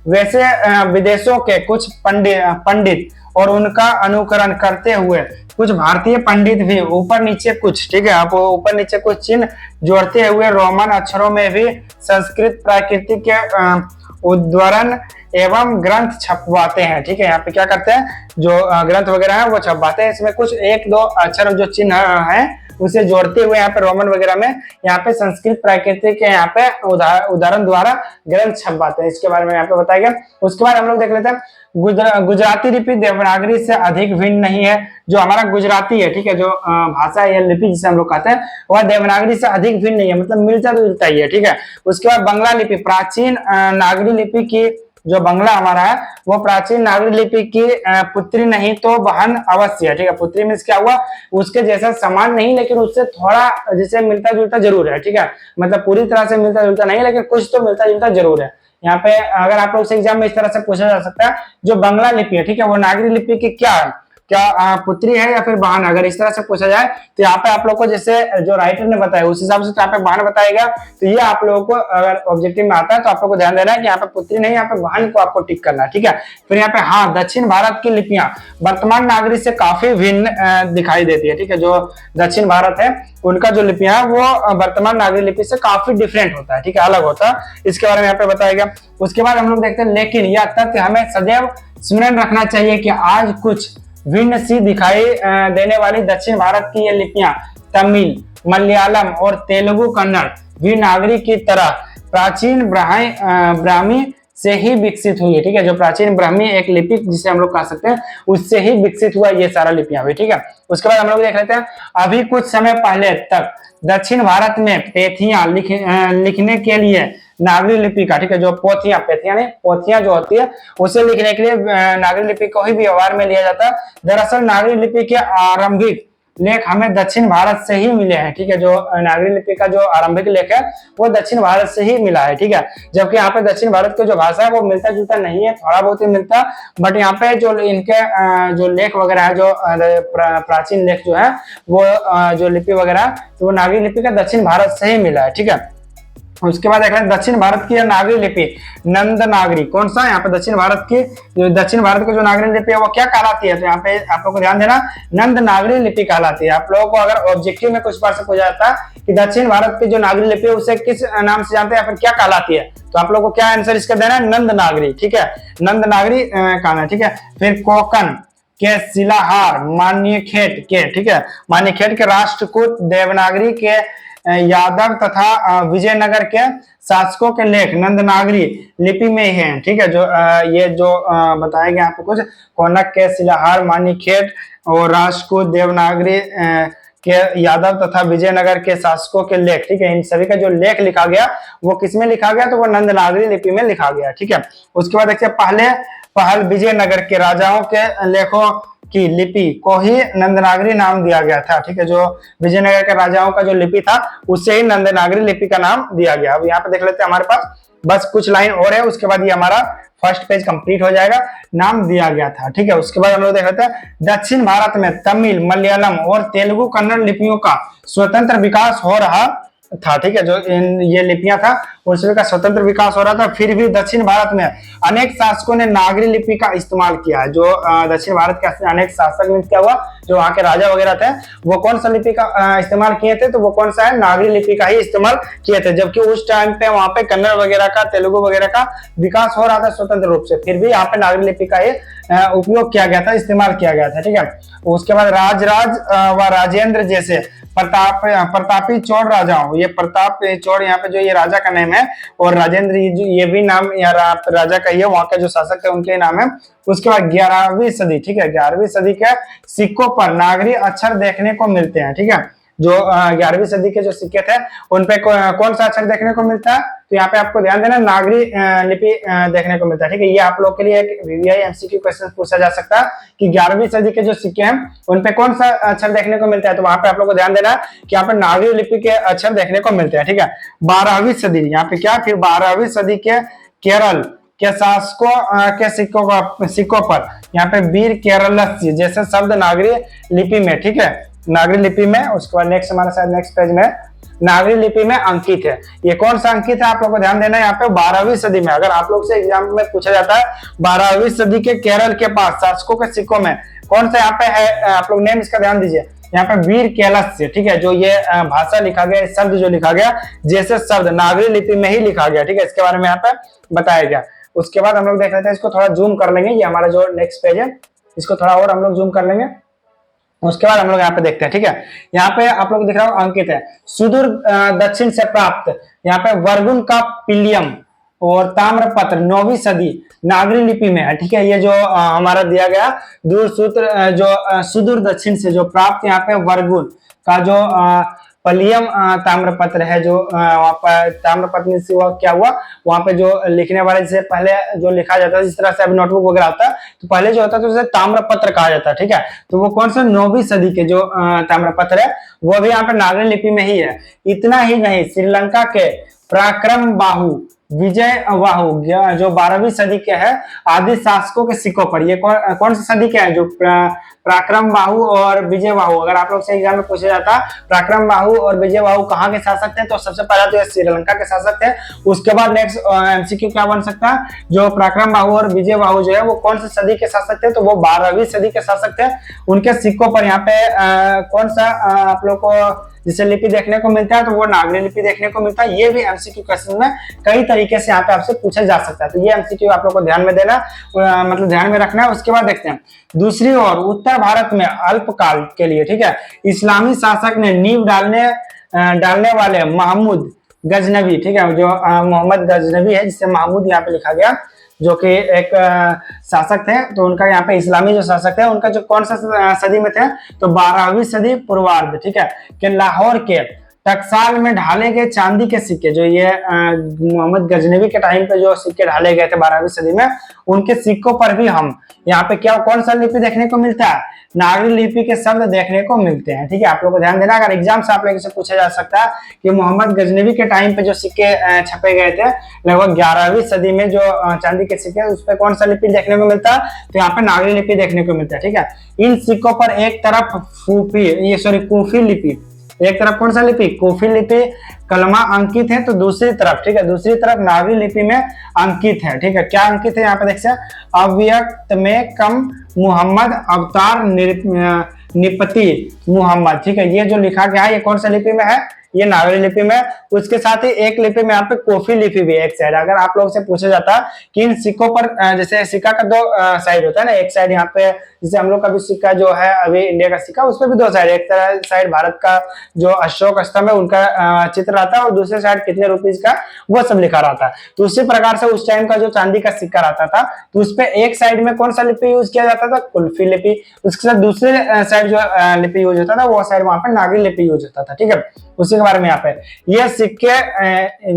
वैसे विदेशों के कुछ पंडित और उनका अनुकरण करते हुए कुछ भारतीय पंडित भी ऊपर नीचे कुछ, ठीक है, आप ऊपर नीचे कुछ चिन्ह जोड़ते हुए रोमन अक्षरों में भी संस्कृत प्राकृतिक के उद्धरण एवं ग्रंथ छपवाते हैं, ठीक है। यहाँ पे क्या करते हैं, जो ग्रंथ वगैरह है वो छपवाते हैं। इसमें कुछ एक दो अक्षर जो चिन्ह है उसे जोड़ते हुए यहाँ पे रोमन वगैरह में यहाँ पे संस्कृत प्राकृतिक के यहाँ पे उदाहरण द्वारा ग्रंथ छपवाते हैं। इसके बारे में यहाँ पे बताया गया। उसके बाद हम लोग देख लेते हैं गुजराती लिपि देवनागरी से अधिक भिन्न नहीं है। जो हमारा गुजराती है, ठीक है, जो भाषा या लिपि जिसे हम लोग कहते हैं वह देवनागरी से अधिक भिन्न नहीं है, मतलब मिलता जुलता ही है, ठीक है। उसके बाद बंगला लिपि प्राचीन नागरी लिपि की जो बंगला हमारा है वो प्राचीन नागरी लिपि की पुत्री नहीं तो बहन अवश्य है, ठीक है। पुत्री में क्या हुआ, उसके जैसा समान नहीं लेकिन उससे थोड़ा जैसे मिलता जुलता जरूर है, ठीक है। मतलब पूरी तरह से मिलता जुलता नहीं लेकिन कुछ तो मिलता जुलता जरूर है। यहाँ पे अगर आप लोग से एग्जाम में इस तरह से पूछा जा सकता है, जो बंगला लिपि है, ठीक है, वो नागरी लिपि की क्या पुत्री है या फिर बहन, अगर इस तरह से पूछा जाए तो यहाँ पे आप लोग को जैसे जो राइटर ने बताया उस हिसाब से तो यहाँ पे बहन बताएगा। तो ये आप लोगों को अगर ऑब्जेक्टिव में आता है तो आप लोग को ध्यान देना है कि यहाँ पे पुत्री नहीं, यहाँ पे बहन को आपको टिक करना है, ठीक है। फिर यहाँ पे हाँ, दक्षिण भारत की लिपियां वर्तमान नागरी से काफी भिन्न दिखाई देती है, ठीक है। जो दक्षिण भारत है उनका जो लिपियां है वो वर्तमान नागरी लिपि से काफी डिफरेंट होता है, ठीक है, अलग होता है। इसके बारे में यहाँ पे बताया गया। उसके बाद हम लोग देखते हैं लेकिन यह तथ्य हमें सदैव स्मरण रखना चाहिए कि आज कुछ भिन्न सी दिखाई देने वाली दक्षिण भारत की ये लिपियां तमिल, मलयालम और तेलुगु कन्नड़ भी नागरी की तरह प्राचीन ब्राह्मी से ही विकसित हुई है, ठीक है। जो प्राचीन ब्राह्मी एक लिपि जिसे हम लोग कह सकते हैं उससे ही विकसित हुआ ये सारा लिपियां भी, ठीक है। उसके बाद हम लोग देख लेते हैं अभी कुछ समय पहले तक दक्षिण भारत में पेथियां लिखने के लिए नागरी लिपि का, ठीक है, जो पेथियां नहीं, पोथियां जो होती है उसे लिखने के लिए नागरी लिपि को ही व्यवहार में लिया जाता है। दरअसल नागरी लिपि के आरंभिक लेख हमें दक्षिण भारत से ही मिले हैं, ठीक है। जो नागरी लिपि का जो आरंभिक लेख है वो दक्षिण भारत से ही मिला है, ठीक है। जबकि यहाँ पे दक्षिण भारत की जो भाषा है वो मिलता जुलता नहीं है, थोड़ा बहुत ही मिलता, बट यहाँ पे जो इनके जो लेख वगैरह है, जो प्राचीन लेख जो है वो जो लिपि वगैरह तो वो नागरी लिपि का दक्षिण भारत से ही मिला है, ठीक है। उसके बाद देख रहे हैं दक्षिण भारत की नागरी लिपि नंद नागरी। कौन सा? यहाँ पे दक्षिण भारत की जो नागरी लिपि है वो क्या कहलाती है? तो यहाँ पे आप लोग को ध्यान देना, नंद नागरी लिपि कहलाती है। आप लोगों को अगर ऑब्जेक्टिव में कुछ बार से पूछा जाता है कि दक्षिण भारत की जो नागरी लिपि है उसे किस नाम से जानते हैं या फिर क्या कहलाती है, तो आप लोग को क्या आंसर इसका देना है? नंद नागरी, ठीक है, नंद नागरी कहना है, ठीक है। फिर कोकन के शिलाहार मान्यखेट के, ठीक है, मान्यखेट के राष्ट्रकूट देवनागरी के यादव तथा विजयनगर के शासकों के लेख नंदनागरी लिपि में ही हैं, ठीक है। जो ये जो बताया गया आपको कुछ कोनक के शिलाहार मान्यखेट और राष्ट्रकूट देवनागरी के यादव तथा विजयनगर के शासकों के लेख, ठीक है, इन सभी का जो लेख लिखा गया वो किसमें लिखा गया? तो वो नंदनागरी लिपि में लिखा गया, ठीक है। उसके बाद देखिए पहल विजयनगर के राजाओं के लेखों की लिपि को ही नंदनागरी नाम दिया गया था, ठीक है। जो विजयनगर के राजाओं का जो लिपि था उससे ही नंदनागरी लिपि का नाम दिया गया। अब यहाँ पे देख लेते हैं हमारे पास बस कुछ लाइन और है, उसके बाद ये हमारा फर्स्ट पेज कंप्लीट हो जाएगा। नाम दिया गया था, ठीक है। उसके बाद हम लोग देख लेते हैं, दक्षिण भारत में तमिल, मलयालम और तेलुगु कन्नड़ लिपियों का स्वतंत्र विकास हो रहा था, ठीक है। जो ये लिपियां था उसमें का स्वतंत्र विकास हो रहा था, फिर भी दक्षिण भारत में अनेक शासकों ने नागरी लिपि का इस्तेमाल किया है। जो दक्षिण भारत के अनेक शासक में क्या हुआ, जो वहाँ के राजा वगैरह थे, वो कौन सा लिपि का इस्तेमाल किए थे, तो वो कौन सा है, नागरी लिपि का ही इस्तेमाल किए थे। जबकि उस टाइम पे वहाँ पे कन्नड़ वगैरह का, तेलुगु वगैरह का विकास हो रहा था स्वतंत्र रूप से, फिर भी यहाँ पे नागरी लिपि का ही उपयोग किया गया था, इस्तेमाल किया गया था, ठीक है। उसके बाद राजराज व राजेंद्र जैसे प्रतापी चौड़ राजाओं, ये प्रताप चौड़ यहाँ पे जो ये राजा का नाम है, और राजेंद्र ये भी नाम राजा का ही है, वहां के जो शासक है उनके नाम है। उसके बाद 11वीं सदी, ठीक है, 11वीं सदी के सिक्कों पर नागरी अक्षर देखने को मिलते हैं, ठीक है। जो 11वीं सदी के जो सिक्के थे उन पे कौन सा अक्षर देखने को मिलता है, तो यहाँ पे आपको ध्यान देना, नागरी लिपि देखने को मिलता है, ठीक है। ये आप लोग के लिए एक वीवीआई एमसीक्यू क्वेश्चन पूछा जा सकता है कि 11वीं सदी के जो सिक्के हैं उन पे कौन सा अक्षर देखने को मिलता है, तो वहां पे आप लोग को ध्यान देना है कि यहाँ पे नागरी लिपि के अक्षर देखने को मिलते हैं, ठीक है। 12वीं सदी, यहाँ पे क्या, फिर 12वीं सदी के केरल के शासकों के सिक्कों पर यहाँ पे वीर केरलस्य जैसे शब्द नागरी लिपि में, ठीक है, नागरी लिपि में। उसके बाद नेक्स्ट हमारे साथ नेक्स्ट पेज में नागरी लिपि में अंकित है। ये कौन सा अंकित है, आप लोग को ध्यान देना है यहाँ पे 12वीं सदी में। अगर आप लोग से एग्जाम में पूछा जाता है 12वीं सदी के केरल के पास शासकों के सिक्कों में कौन सा यहाँ पे है, आप लोग नेम इसका ध्यान दीजिए, यहाँ पे वीर केलस्य, ठीक है। जो ये भाषा लिखा गया, शब्द जो लिखा गया, जैसे शब्द नागरी लिपि में ही लिखा गया, ठीक है। इसके बारे में यहाँ पे बताया गया। उसके बाद हम लोग देख लेते हैं, इसको थोड़ा जूम कर लेंगे, ये हमारा जो नेक्स्ट पेज है इसको थोड़ा और हम लोग जूम कर लेंगे। उसके बाद हम लोग यहाँ पे देखते हैं, ठीक है। यहाँ पे आप लोग दिख रहा हो अंकित है, सुदूर दक्षिण से प्राप्त, यहाँ पे वर्गुन का पिलियम और ताम्रपत्र 9वीं सदी नागरी लिपि में है, ठीक है। ये जो हमारा दिया गया दूर सूत्र जो सुदूर दक्षिण से जो प्राप्त, यहाँ पे वर्गुन का जो पलियम ताम्रपत्र है, जो वहाँ पर ताम्रपत्र से हुआ क्या हुआ, वहाँ पे जो लिखने वाले से पहले जो लिखा जाता है, जिस तरह से अभी नोटबुक वगैरह होता है, तो पहले जो होता था उसे ताम्रपत्र कहा जाता है, ठीक है। तो वो कौन सा 9वीं सदी के जो ताम्रपत्र है वो भी यहाँ पे नागरी लिपि में ही है। इतना ही नहीं, श्रीलंका के पराक्रम बाहु, विजय बाहु जो 12वीं सदी के है, आदि शासकों के सिक्कों पर, ये कौन सी सदी के हैं, जो पराक्रम बाहु और विजय बाहु। अगर आप लोग से एग्जाम में पूछा जाता पराक्रम बाहु और विजय बाहु कहाँ के शासक थे, तो सबसे पहला तो ये श्रीलंका के शासक थे। उसके बाद नेक्स्ट एमसीक्यू क्या बन सकता है, जो पराक्रम बाहु और विजय बाहु जो है वो कौन सी सदी के शासक थे, तो वो 12वीं सदी के शासक थे। उनके सिक्कों पर यहाँ पे कौन सा आप लोग को जिसे लिपि देखने को मिलता है, तो वो नागरी लिपि देखने को मिलता है। ये भी एमसीक्यू क्वेश्चन में कई तरीके से यहाँ पे आपसे पूछा जा सकता है, तो ये एमसीक्यू आप लोग को ध्यान में देना, मतलब ध्यान में रखना है। उसके बाद देखते हैं दूसरी ओर उत्तर भारत में अल्पकाल के लिए, ठीक है, इस्लामी शासक ने नींव डालने वाले महमूद गजनवी, ठीक है, जो मोहम्मद गजनवी है, जिससे महमूद यहाँ पे लिखा गया, जो कि एक शासक थे, तो उनका यहाँ पे इस्लामी जो शासक थे उनका जो कौन सा सदी में थे, तो 12वीं सदी पूर्वार्ध, ठीक है, कि लाहौर के टकसाल में ढाले गए चांदी के सिक्के, जो ये मोहम्मद गजनवी के टाइम पे जो सिक्के ढाले गए थे 12वीं सदी में, उनके सिक्कों पर भी हम यहाँ पे क्या कौन सा लिपि देखने को मिलता है, नागरी लिपि के शब्द देखने को मिलते हैं, ठीक है। आप लोग को ध्यान देना, अगर एग्जाम से आप लोगों से पूछा जा सकता है कि मोहम्मद गजनवी के टाइम पे जो सिक्के छपे गए थे लगभग 11वीं सदी में, जो चांदी के सिक्के उस पर कौन सा लिपि देखने को मिलता है, तो यहाँ पे नागरी लिपि देखने को मिलता है, ठीक है। इन सिक्कों पर एक तरफ कूफी लिपि, एक तरफ कौन सा लिपि, कूफी लिपि कलमा अंकित है, तो दूसरी तरफ, ठीक है, दूसरी तरफ नागरी लिपि में अंकित है, ठीक है। क्या अंकित है यहाँ पे देख सकते, अव्यक्त में कम मोहम्मद अवतार निपति मोहम्मद, ठीक है। ये जो लिखा गया है ये कौन सा लिपि में है, ये नागरी लिपि में। उसके साथ ही एक लिपि में यहाँ पे कॉफी लिपि भी है एक साइड। अगर आप लोग से पूछा जाता कि इन सिक्कों पर जैसे सिक्का का दो साइड होता है ना, एक साइड यहाँ पे जैसे हम लोग का भी सिक्का जो है अभी इंडिया का सिक्का, उस पर भी दो साइड, एक तरह साइड भारत का जो अशोक स्तंभ है उनका चित्र रहता है और दूसरे साइड कितने रुपीज का वो सब लिखा रहता है। तो उसी प्रकार से उस टाइम का जो चांदी का सिक्का रहता था तो उस पर एक साइड में कौन सा लिपि यूज किया जाता था, कुल्फी लिपि। उसके साथ दूसरे साइड जो लिपि यूज होता था वो साइड वहां पर नागरी लिपि यूज होता था, ठीक है। उसी के बारे में यहाँ पे। ये सिक्के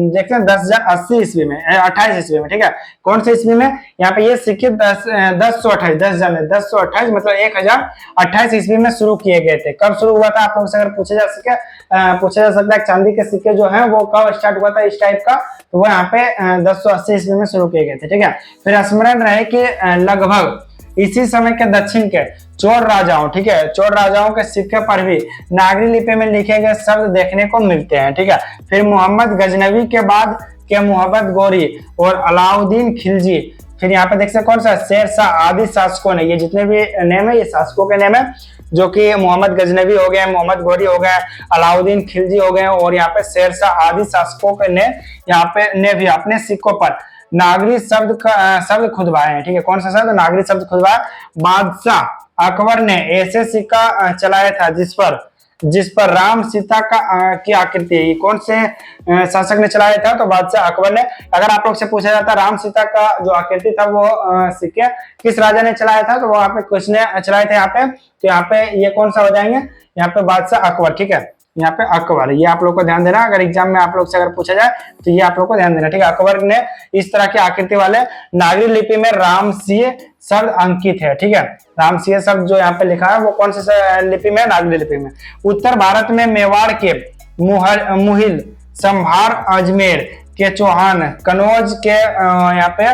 देखते हैं 10,080 ईस्वी में, 28 ईस्वी में, ठीक है। कौन से ईस्वी में? यहाँ पे ये सिक्के 10,128, 10,128 मतलब 1028 ईस्वी में शुरू किए गए थे। कब शुरू हुआ था आप लोग से अगर पूछा जा सकता है चांदी के सिक्के जो है वो कब स्टार्ट हुआ था इस टाइप का, तो वो यहाँ पे 1080 ईस्वी में शुरू किए गए थे, ठीक है। फिर स्मरण रहे कि लगभग इसी समय के दक्षिण के चोर राजाओं, ठीक है, चोर राजाओं के सिक्के पर भी नागरी लिपि में लिखे गए शब्द देखने को मिलते हैं, ठीक है। फिर मोहम्मद गजनवी के बाद के मोहम्मद गौरी और अलाउद्दीन खिलजी, फिर यहाँ पे देख सकते कौन सा शेरशाह आदि शासकों ने, ये जितने भी नेम है ये शासकों के नेम है, जो कि मोहम्मद गजनवी हो गए, मोहम्मद गौरी हो गए, अलाउद्दीन खिलजी हो गए और यहाँ पे शेरशाह आदि शासकों के ने यहाँ पे ने भी अपने सिक्कों पर नागरी शब्द खुदवाए हैं, ठीक है। कौन सा शब्द? नागरी शब्द खुदवाया। बादशाह अकबर ने ऐसे सिक्का चलाया था जिस पर राम सीता की आकृति है। कौन से शासक ने चलाया था? तो बादशाह अकबर ने। अगर आप लोग से पूछा जाता राम सीता का जो आकृति था वो सिक्के किस राजा ने चलाया था, तो वो यहाँ पे किसने चलाए थे यहाँ पे, तो यहाँ पे ये कौन सा हो जाएंगे, यहाँ पे बादशाह अकबर, ठीक है। यहाँ पे अकबर, ये आप लोग को ध्यान देना, अगर एग्जाम में आप लोग से अगर पूछा जाए तो ये आप लोग को ध्यान देना, ठीक है। अकबर ने इस तरह की आकृति वाले नागरी लिपि में रामसिंह शब्द अंकित है, ठीक है। रामसिंह शब्द जो यहाँ पे लिखा है वो कौन से लिपि में? नागरी लिपि में। उत्तर भारत में मेवाड़ के मुहिल, संभार अजमेर के चौहान, कनौज के यहाँ पे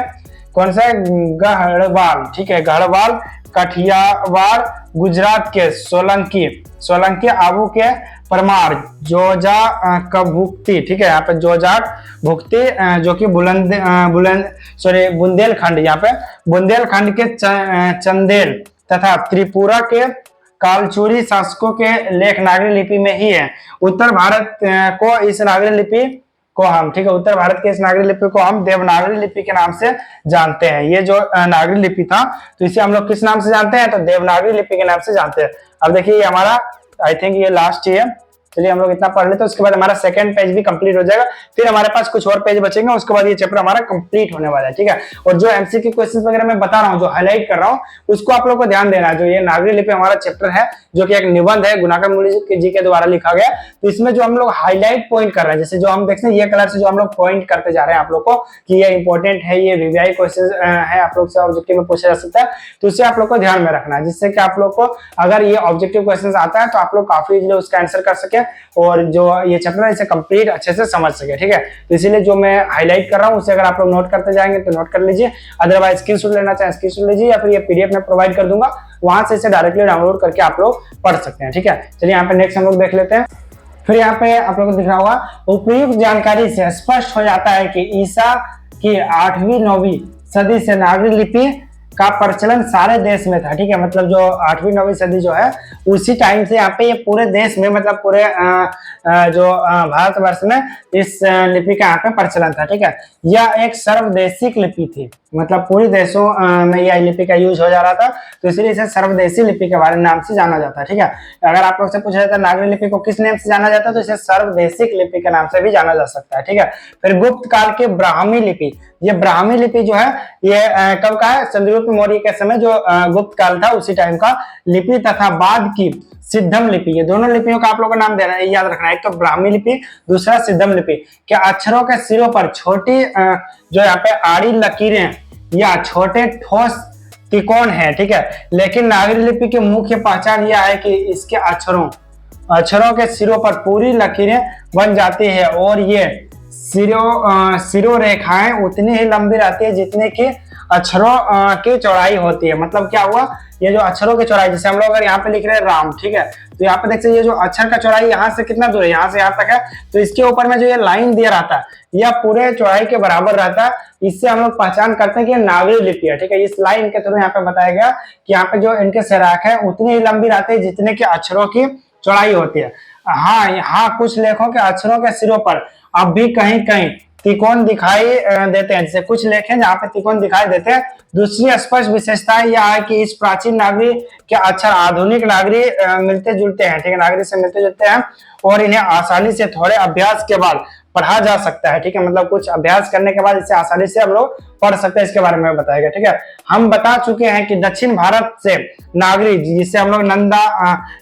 कौन सा? गढ़वाल, ठीक है, गढ़वाल, कठियावाड़, गुजरात के सोलंकी आबू के परमार, जोजा कभुक्ति, ठीक है, यहाँ पे जोजाक भुक्ति जो कि बुंदेलखंड, यहाँ पे बुंदेलखंड के चंदेल तथा त्रिपुरा के कालचुरी शासकों के लेख नागरी लिपि में ही है। उत्तर भारत को इस नागरी लिपि को हम, ठीक है, उत्तर भारत के इस नागरी लिपि को हम देवनागरी लिपि के नाम से जानते हैं। ये जो नागरी लिपि था तो इसे हम लोग किस नाम से जानते हैं? तो देवनागरी लिपि के नाम से जानते हैं। अब देखिए ये हमारा आई थिंक ये लास्ट ही है, चलिए हम लोग इतना पढ़ लेते हैं, उसके बाद हमारा सेकंड पेज भी कंप्लीट हो जाएगा, फिर हमारे पास कुछ और पेज बचेंगे, उसके बाद ये चैप्टर हमारा कंप्लीट होने वाला है, ठीक है। और जो एमसीक्यू क्वेश्चंस वगैरह मैं बता रहा हूँ, जो हाईलाइट कर रहा हूँ, उसको आप लोग को ध्यान देना है। जो ये नागरी लिपि हमारा चैप्टर है, जो कि एक निबंध है गुणाकर मूली जी के द्वारा लिखा गया, तो इसमें जो हम लोग हाईलाइट पॉइंट कर रहे हैं, जैसे जो हम देखते हैं ये कलर से जो हम लोग पॉइंट करते जा रहे हैं आप लोग को कि ये इंपॉर्टेंट है, ये वीवीआई क्वेश्चन है, आप लोग से ऑब्जेक्टिव में पूछा जा सकता है, तो उसे आप लोग को ध्यान में रखना है, जिससे कि आप लोग को अगर ये ऑब्जेक्टिव क्वेश्चन आता है तो आप लोग काफी इजीली उसका आंसर कर सके और जो ये चैप्टर है इसे कंप्लीट अच्छे से समझ सके, ठीक है। तो इसीलिए जो मैं हाईलाइट कर रहा हूँ उसे अगर आप लोग नोट करते जाएंगे तो नोट कर लीजिए, अदरवाइज स्क्रीनशॉट लेना चाहें स्क्रीनशॉट लीजिए, या फिर ये पीडीएफ में प्रोवाइड कर दूंगा, वहां से इसे डायरेक्टली डाउनलोड करके आप लोग पढ़ सकते हैं, ठीक है। चलिए यहाँ पे नेक्स्ट हम लोग देख लेते हैं। फिर यहाँ पे आप लोग को दिख रहा होगा, उपयुक्त जानकारी से स्पष्ट हो जाता है कि ईसा की 8वीं-9वीं सदी से नागरी लिपि का प्रचलन सारे देश में था, ठीक है। मतलब जो 8वीं-9वीं सदी जो है उसी टाइम से यहाँ पे ये पूरे देश में, मतलब पूरे जो भारतवर्ष में इस लिपि का यहाँ पे प्रचलन था, ठीक है। यह एक सर्वदेशिक लिपि थी, मतलब पूरे देशों में यह लिपि का यूज हो जा रहा था, तो इसलिए इसे सर्वदेशी लिपि के बारे में नाम से जाना जाता है, ठीक है। अगर आप लोग से पूछा जाता है नागरी लिपि को किस नाम से जाना जाता है, तो इसे सर्वदेशिक लिपि के नाम से भी जाना जा सकता है, ठीक है। फिर गुप्त काल की ब्राह्मी लिपि, ये ब्राह्मी लिपि जो है ये कब का है? चंद्रगुप्त मौर्य के समय जो गुप्त काल था उसी टाइम का लिपि, तथा बाद की सिद्धम लिपि, ये दोनों लिपियों का आप लोगों को नाम देना है, याद रखना है, एक तो ब्राह्मी लिपि, दूसरा सिद्धम लिपि। के अक्षरों के सिरों पर छोटी जो यहाँ पे आड़ी लकीरें या छोटे ठोस त्रिकोण है, ठीक है। लेकिन नागरी लिपि की मुख्य पहचान यह है कि इसके अक्षरों के सिरों पर पूरी लकीरें बन जाती है और ये सिरो रेखाएं उतनी ही लंबी रहती है जितने की अक्षरों की चौड़ाई होती है। मतलब क्या हुआ, ये जो अक्षरों की चौड़ाई, जैसे हम लोग अगर यहाँ पे लिख रहे हैं राम, ठीक है, तो यहाँ पे देखते ये जो अक्षर का चौड़ाई यहाँ से कितना दूर है, यहाँ से यहाँ तक है, तो इसके ऊपर में जो ये लाइन दिया रहता है यह पूरे चौड़ाई के बराबर रहता है। इससे हम लोग पहचान करते हैं कि नागरी लिपि है, ठीक है। इस लाइन के थ्रू यहाँ पे बताया गया कि यहाँ पे जो इनके सराख है उतनी ही लंबी रहती है जितने की अक्षरों की चौड़ाई होती है। हाँ, यहाँ कुछ लेखों के अक्षरों के सिरों पर अब भी कहीं कहीं त्रिकोण दिखाई देते हैं, जैसे कुछ लेख हैं जहाँ पे त्रिकोण दिखाई देते हैं। दूसरी स्पष्ट विशेषता यह है कि इस प्राचीन नागरी के अक्षर आधुनिक नागरी मिलते जुलते हैं, ठीक है, नागरी से मिलते जुलते हैं और इन्हें आसानी से थोड़े अभ्यास के बाद पढ़ा जा सकता है, ठीक है, मतलब कुछ अभ्यास करने के बाद इसे आसानी से हम लोग पढ़ सकते हैं, इसके बारे में बताया गया, ठीक है। हम बता चुके हैं कि दक्षिण भारत से नागरी, जिसे हम लोग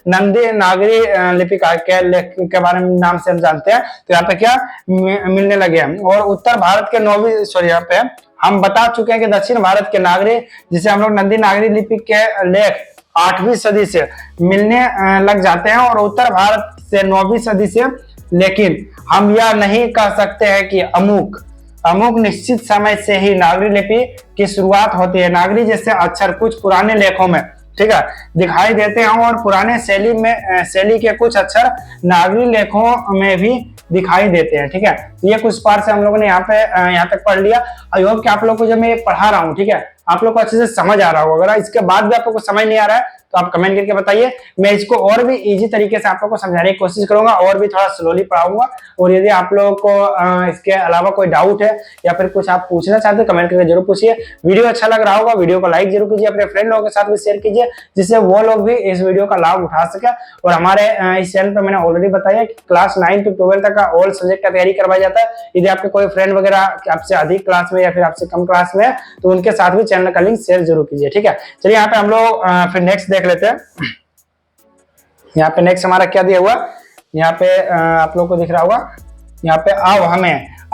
नंदी नागरी लिपि के बारे में नाम से हम जानते हैं, तो यहाँ पे क्या मिलने लगे हैं। और उत्तर भारत के यहाँ पे हम बता चुके हैं कि दक्षिण भारत के नागरी, जिसे हम लोग नंदी नागरी लिपि के लेख 8वीं सदी से मिलने लग जाते हैं, और उत्तर भारत से 9वीं सदी से। लेकिन हम यह नहीं कह सकते हैं कि अमुक निश्चित समय से ही नागरी लिपि की शुरुआत होती है। नागरी जैसे अक्षर कुछ पुराने लेखों में, ठीक है, दिखाई देते हैं, और पुराने शैली के कुछ अक्षर नागरी लेखों में भी दिखाई देते हैं, ठीक है। ये कुछ पार्ट से हम लोगों ने यहाँ तक पढ़ लिया। आई होप कि आप लोग को जब मैं ये पढ़ा रहा हूँ, ठीक है, आप लोग को अच्छे से समझ आ रहा होगा। अगर इसके बाद भी आप लोग को समझ नहीं आ रहा है तो आप कमेंट करके बताइए, मैं इसको और भी इजी तरीके से आप लोग को समझाने की कोशिश करूंगा, और भी थोड़ा स्लोली पढ़ाऊंगा। और यदि आप लोगों को इसके अलावा कोई डाउट है या फिर कुछ आप पूछना चाहते हैं, कमेंट करके जरूर पूछिए। वीडियो अच्छा लग रहा होगा, वीडियो को लाइक जरूर कीजिए, अपने फ्रेंड लोगों के साथ भी शेयर कीजिए, जिससे वो लोग भी इस वीडियो का लाभ उठा सके। और हमारे इस चैनल पर मैंने ऑलरेडी बताया कि क्लास 9 से 12 तक का ऑल सब्जेक्ट का तैयारी करवाया जाता है। यदि आपके कोई फ्रेंड वगैरह आपसे अधिक क्लास में या फिर आपसे कम क्लास में है, तो उनके साथ भी चैनल का लिंक शेयर जरूर कीजिए, ठीक है। चलिए यहाँ पे हम लोग फिर नेक्स्ट देख लेते हैं। यहाँ पे नेक्स्ट हमारा क्या दिया हुआ, यहाँ पे आप लोग को दिख रहा होगा, यहाँ पे अब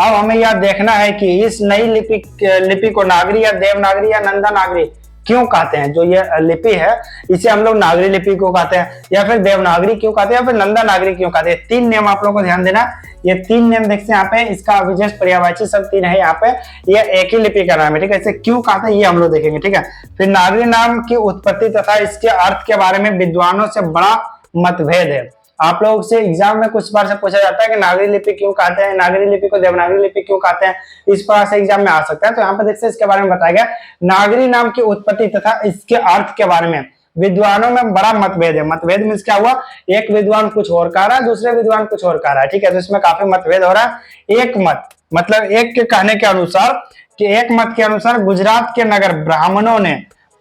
हमें यह देखना है कि इस नई लिपि को नागरी या देवनागरी या नंदा नागरी क्यों कहते हैं। जो ये लिपि है इसे हम लोग नागरी लिपि क्यों कहते हैं, या फिर देवनागरी क्यों कहते हैं, या फिर नंदा नागरी क्यों कहते हैं। 3 नेम आप लोगों को ध्यान देना। ये 3 नेम देखते हैं यहाँ पे, इसका विशेष पर्यायवाची सब 3 है यहाँ पे। ये एक ही लिपि का नाम है, ठीक है। इसे क्यों कहते हैं ये हम लोग देखेंगे, ठीक है। फिर नागरी नाम की उत्पत्ति तथा इसके अर्थ के बारे में विद्वानों से बड़ा मतभेद है। आप लोग से एग्जाम में कुछ बार से पूछा जाता है कि नागरी लिपि क्यों कहते हैं, नागरी लिपि को देवनागरी लिपि क्यों कहते हैं, इस प्रकार से एग्जाम में आ सकता है। तो यहाँ पे देखते हैं इसके बारे में बताया गया, नागरी नाम की उत्पत्ति तथा इसके अर्थ के बारे में विद्वानों में बड़ा मतभेद है। मतभेद मीन्स क्या हुआ, एक विद्वान कुछ और कह रहा है, दूसरे विद्वान कुछ और कह रहा है, ठीक है। तो इसमें काफी मतभेद हो रहा है। एक मत मतलब एक के कहने के अनुसार एक मत के अनुसार गुजरात के नगर ब्राह्मणों ने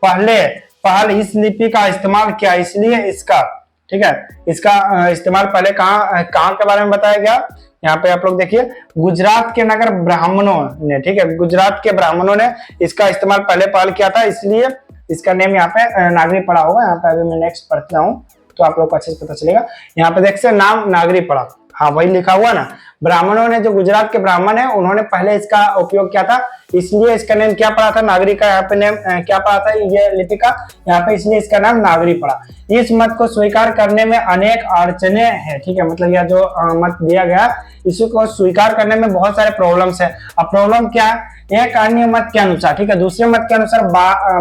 पहल इस लिपि का इस्तेमाल किया, इसलिए इसका, ठीक है, इसका इस्तेमाल पहले कहाँ के बारे में बताया गया। यहाँ पे आप लोग देखिए, गुजरात के नगर ब्राह्मणों ने, ठीक है, गुजरात के ब्राह्मणों ने इसका इस्तेमाल पहल किया था, इसलिए इसका नेम यहाँ पे नागरी पड़ा होगा। यहाँ पे अभी मैं नेक्स्ट पढ़ता हूँ तो आप लोग को अच्छे से पता चलेगा। यहाँ पे देखते नाम नागरी पड़ा, हाँ वही लिखा हुआ ना। ब्राह्मणों ने, जो गुजरात के ब्राह्मण है, उन्होंने पहले इसका उपयोग किया था, इसलिए इसका नेम क्या पड़ा था, नागरी का। यहाँ पे नेम क्या पड़ा था, ये लिपि का, यहाँ पे इसलिए इसका नाम नागरी पड़ा। इस मत को स्वीकार करने में अनेक अड़चने हैं, ठीक है, मतलब यह जो मत दिया गया, इसको स्वीकार करने में बहुत सारे प्रॉब्लम्स है। अब प्रॉब्लम क्या है, एक अन्य मत के अनुसार, ठीक है, दूसरे मत के अनुसार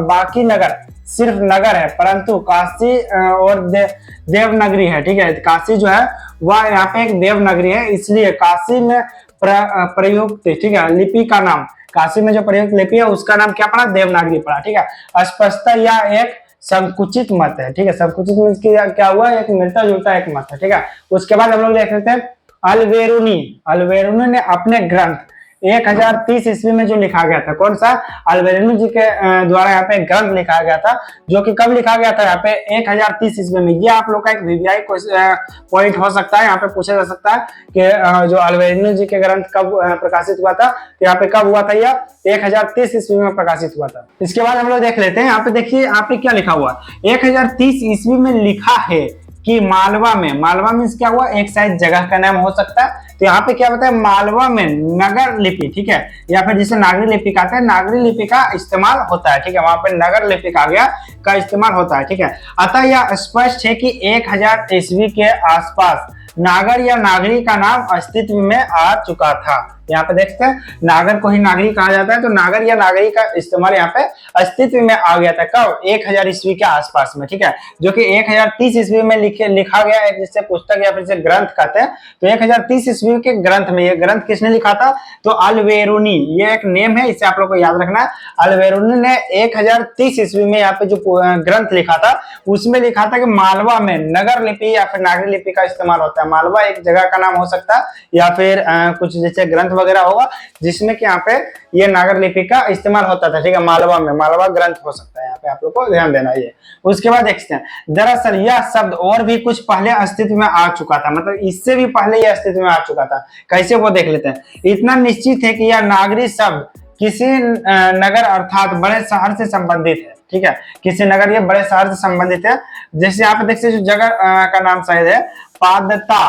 बाकी नगर सिर्फ नगर है, परंतु काशी और देवनगरी है, ठीक है। काशी जो है वह यहाँ पे एक देवनगरी है, इसलिए काशी में प्रयुक्त, ठीक है, लिपि का नाम, काशी में जो प्रयुक्त लिपि है उसका नाम क्या पड़ा, देवनागरी पड़ा, ठीक है। स्पष्टता यह एक संकुचित मत है, ठीक है। संकुचित मत क्या हुआ, एक मिलता जुलता एक मत है, ठीक है। उसके बाद हम लोग देख लेते हैं अलबेरुनी ने अपने ग्रंथ 1030 ईस्वी में जो लिखा गया था, कौन सा, अलबेरुनी जी के द्वारा यहाँ पे ग्रंथ लिखा गया था, जो कि कब लिखा गया था, यहाँ पे 1030 ईस्वी में। ये आप लोग का एक वीवीआई पॉइंट हो सकता है, यहाँ पे पूछा जा सकता है कि जो अलबेरुनी जी के ग्रंथ कब प्रकाशित हुआ था, तो यहाँ पे कब हुआ था, यह 1030 ईस्वी में प्रकाशित हुआ था। इसके बाद हम लोग देख लेते हैं, यहाँ पे देखिए यहाँ पे क्या लिखा हुआ, 1030 ईस्वी में लिखा है कि मालवा मीन्स क्या हुआ, एक शायद जगह का नाम हो सकता है। तो यहाँ पे क्या बताया, मालवा में नगर लिपि, ठीक है, या फिर जिसे नागरी लिपि कहते हैं, नागरी लिपि का इस्तेमाल होता है, ठीक है। वहां पे नगर लिपि का इस्तेमाल होता है, ठीक है। अतः यह स्पष्ट है कि 1000 ईस्वी के आसपास नागर या नागरी का नाम अस्तित्व में आ चुका था। यहाँ पे देखते हैं, नागर को ही नागरी कहा जाता है, तो नागर या नागरी का इस्तेमाल यहाँ पे अस्तित्व में आ गया था, कब, 1000 ईस्वी के आसपास में, ठीक है, जो कि 1030 ईस्वी में लिखा गया है, जिससे पुस्तक या फिर जिसे ग्रंथ कहते हैं। तो 1030 ईस्वी के ग्रंथ में, ये ग्रंथ किसने लिखा था, तो अलबेरुनी, ये एक नेम है, इसे आप लोग को याद रखना है। अलबेरुनी ने 1030 ईस्वी में यहाँ पे जो ग्रंथ लिखा था, उसमें लिखा था कि मालवा में नगर लिपि या फिर नागरी लिपि का इस्तेमाल होता है। मालवा एक जगह का नाम हो सकता है, या फिर कुछ जैसे ग्रंथ वगैरह होगा जिसमें कि यहाँ पे ये नागर लिपि का इस्तेमाल होता था, ठीक है। मालवा में मालवा ग्रंथ हो सकता है, यहाँ पे आप लोग को ध्यान देना ये। उसके बाद देखते हैं, दरअसल यह शब्द और भी कुछ पहले अस्तित्व में आ चुका था, मतलब इससे भी पहले यह अस्तित्व में आ चुका था। कैसे वो देख लेते हैं। इतना निश्चित है कि यह नागरी शब्द किसी नगर अर्थात बड़े शहर से संबंधित है, ठीक है। किसी नगर या बड़े शहर से संबंधित है। जैसे यहाँ पे देख सकते जो जगह का नाम शायद है पादता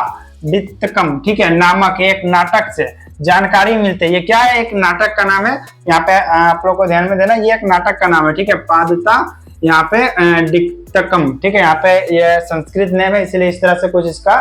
वित्तकम, ठीक है, नामक एक नाटक से जानकारी मिलती है। ये क्या है, एक नाटक का नाम है। यहाँ पे आप लोग को ध्यान में देना, ये एक नाटक का नाम है, ठीक है। पादता यहाँ पे डिक्तकम, ठीक है। यहाँ पे ये संस्कृत नेम है, इसलिए इस तरह से कुछ इसका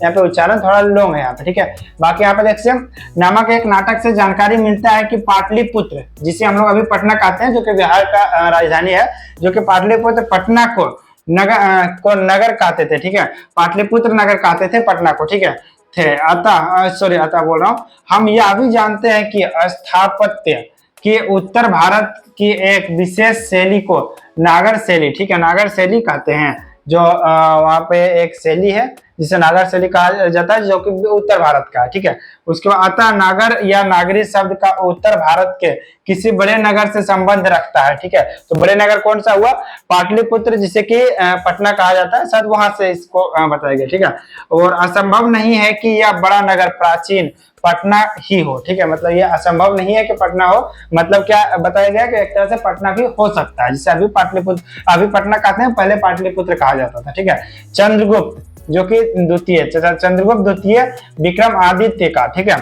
यहाँ पे उच्चारण थोड़ा लॉन्ग है यहाँ पे, ठीक है। बाकी यहाँ पे देखिए नामक एक नाटक से जानकारी मिलता है कि पाटलिपुत्र, जिसे हम लोग अभी पटना कहते हैं, जो कि बिहार का राजधानी है, जो कि पाटलिपुत्र पटना को नगर कहते थे, ठीक है। पाटलिपुत्र नगर कहते थे पटना को, ठीक है। अतः बोल रहा हूँ, हम यह भी जानते हैं कि स्थापत्य कि उत्तर भारत की एक विशेष शैली को नागर शैली, ठीक है, नागर शैली कहते हैं। जो वहाँ पे एक शैली है जिसे नागर शैली कहा जाता है, जो कि उत्तर भारत का है, ठीक है। उसके बाद अतः नागर या नागरी शब्द का उत्तर भारत के किसी बड़े नगर से संबंध रखता है, ठीक है। तो बड़े नगर कौन सा हुआ, पाटलिपुत्र, जिसे कि पटना कहा जाता है, शायद वहां से इसको बताया गया, ठीक है। और असंभव नहीं है कि यह बड़ा नगर प्राचीन पटना ही हो, ठीक है। मतलब ये असंभव नहीं है कि पटना हो, मतलब क्या बताया गया कि एक तरह से पटना भी हो सकता है, जिसे अभी पाटलिपुत्र, अभी पटना कहते हैं, पहले पाटलिपुत्र कहा जाता था, ठीक है। चंद्रगुप्त जो कि द्वितीय, चंद्रगुप्त द्वितीय विक्रमादित्य का, ठीक है,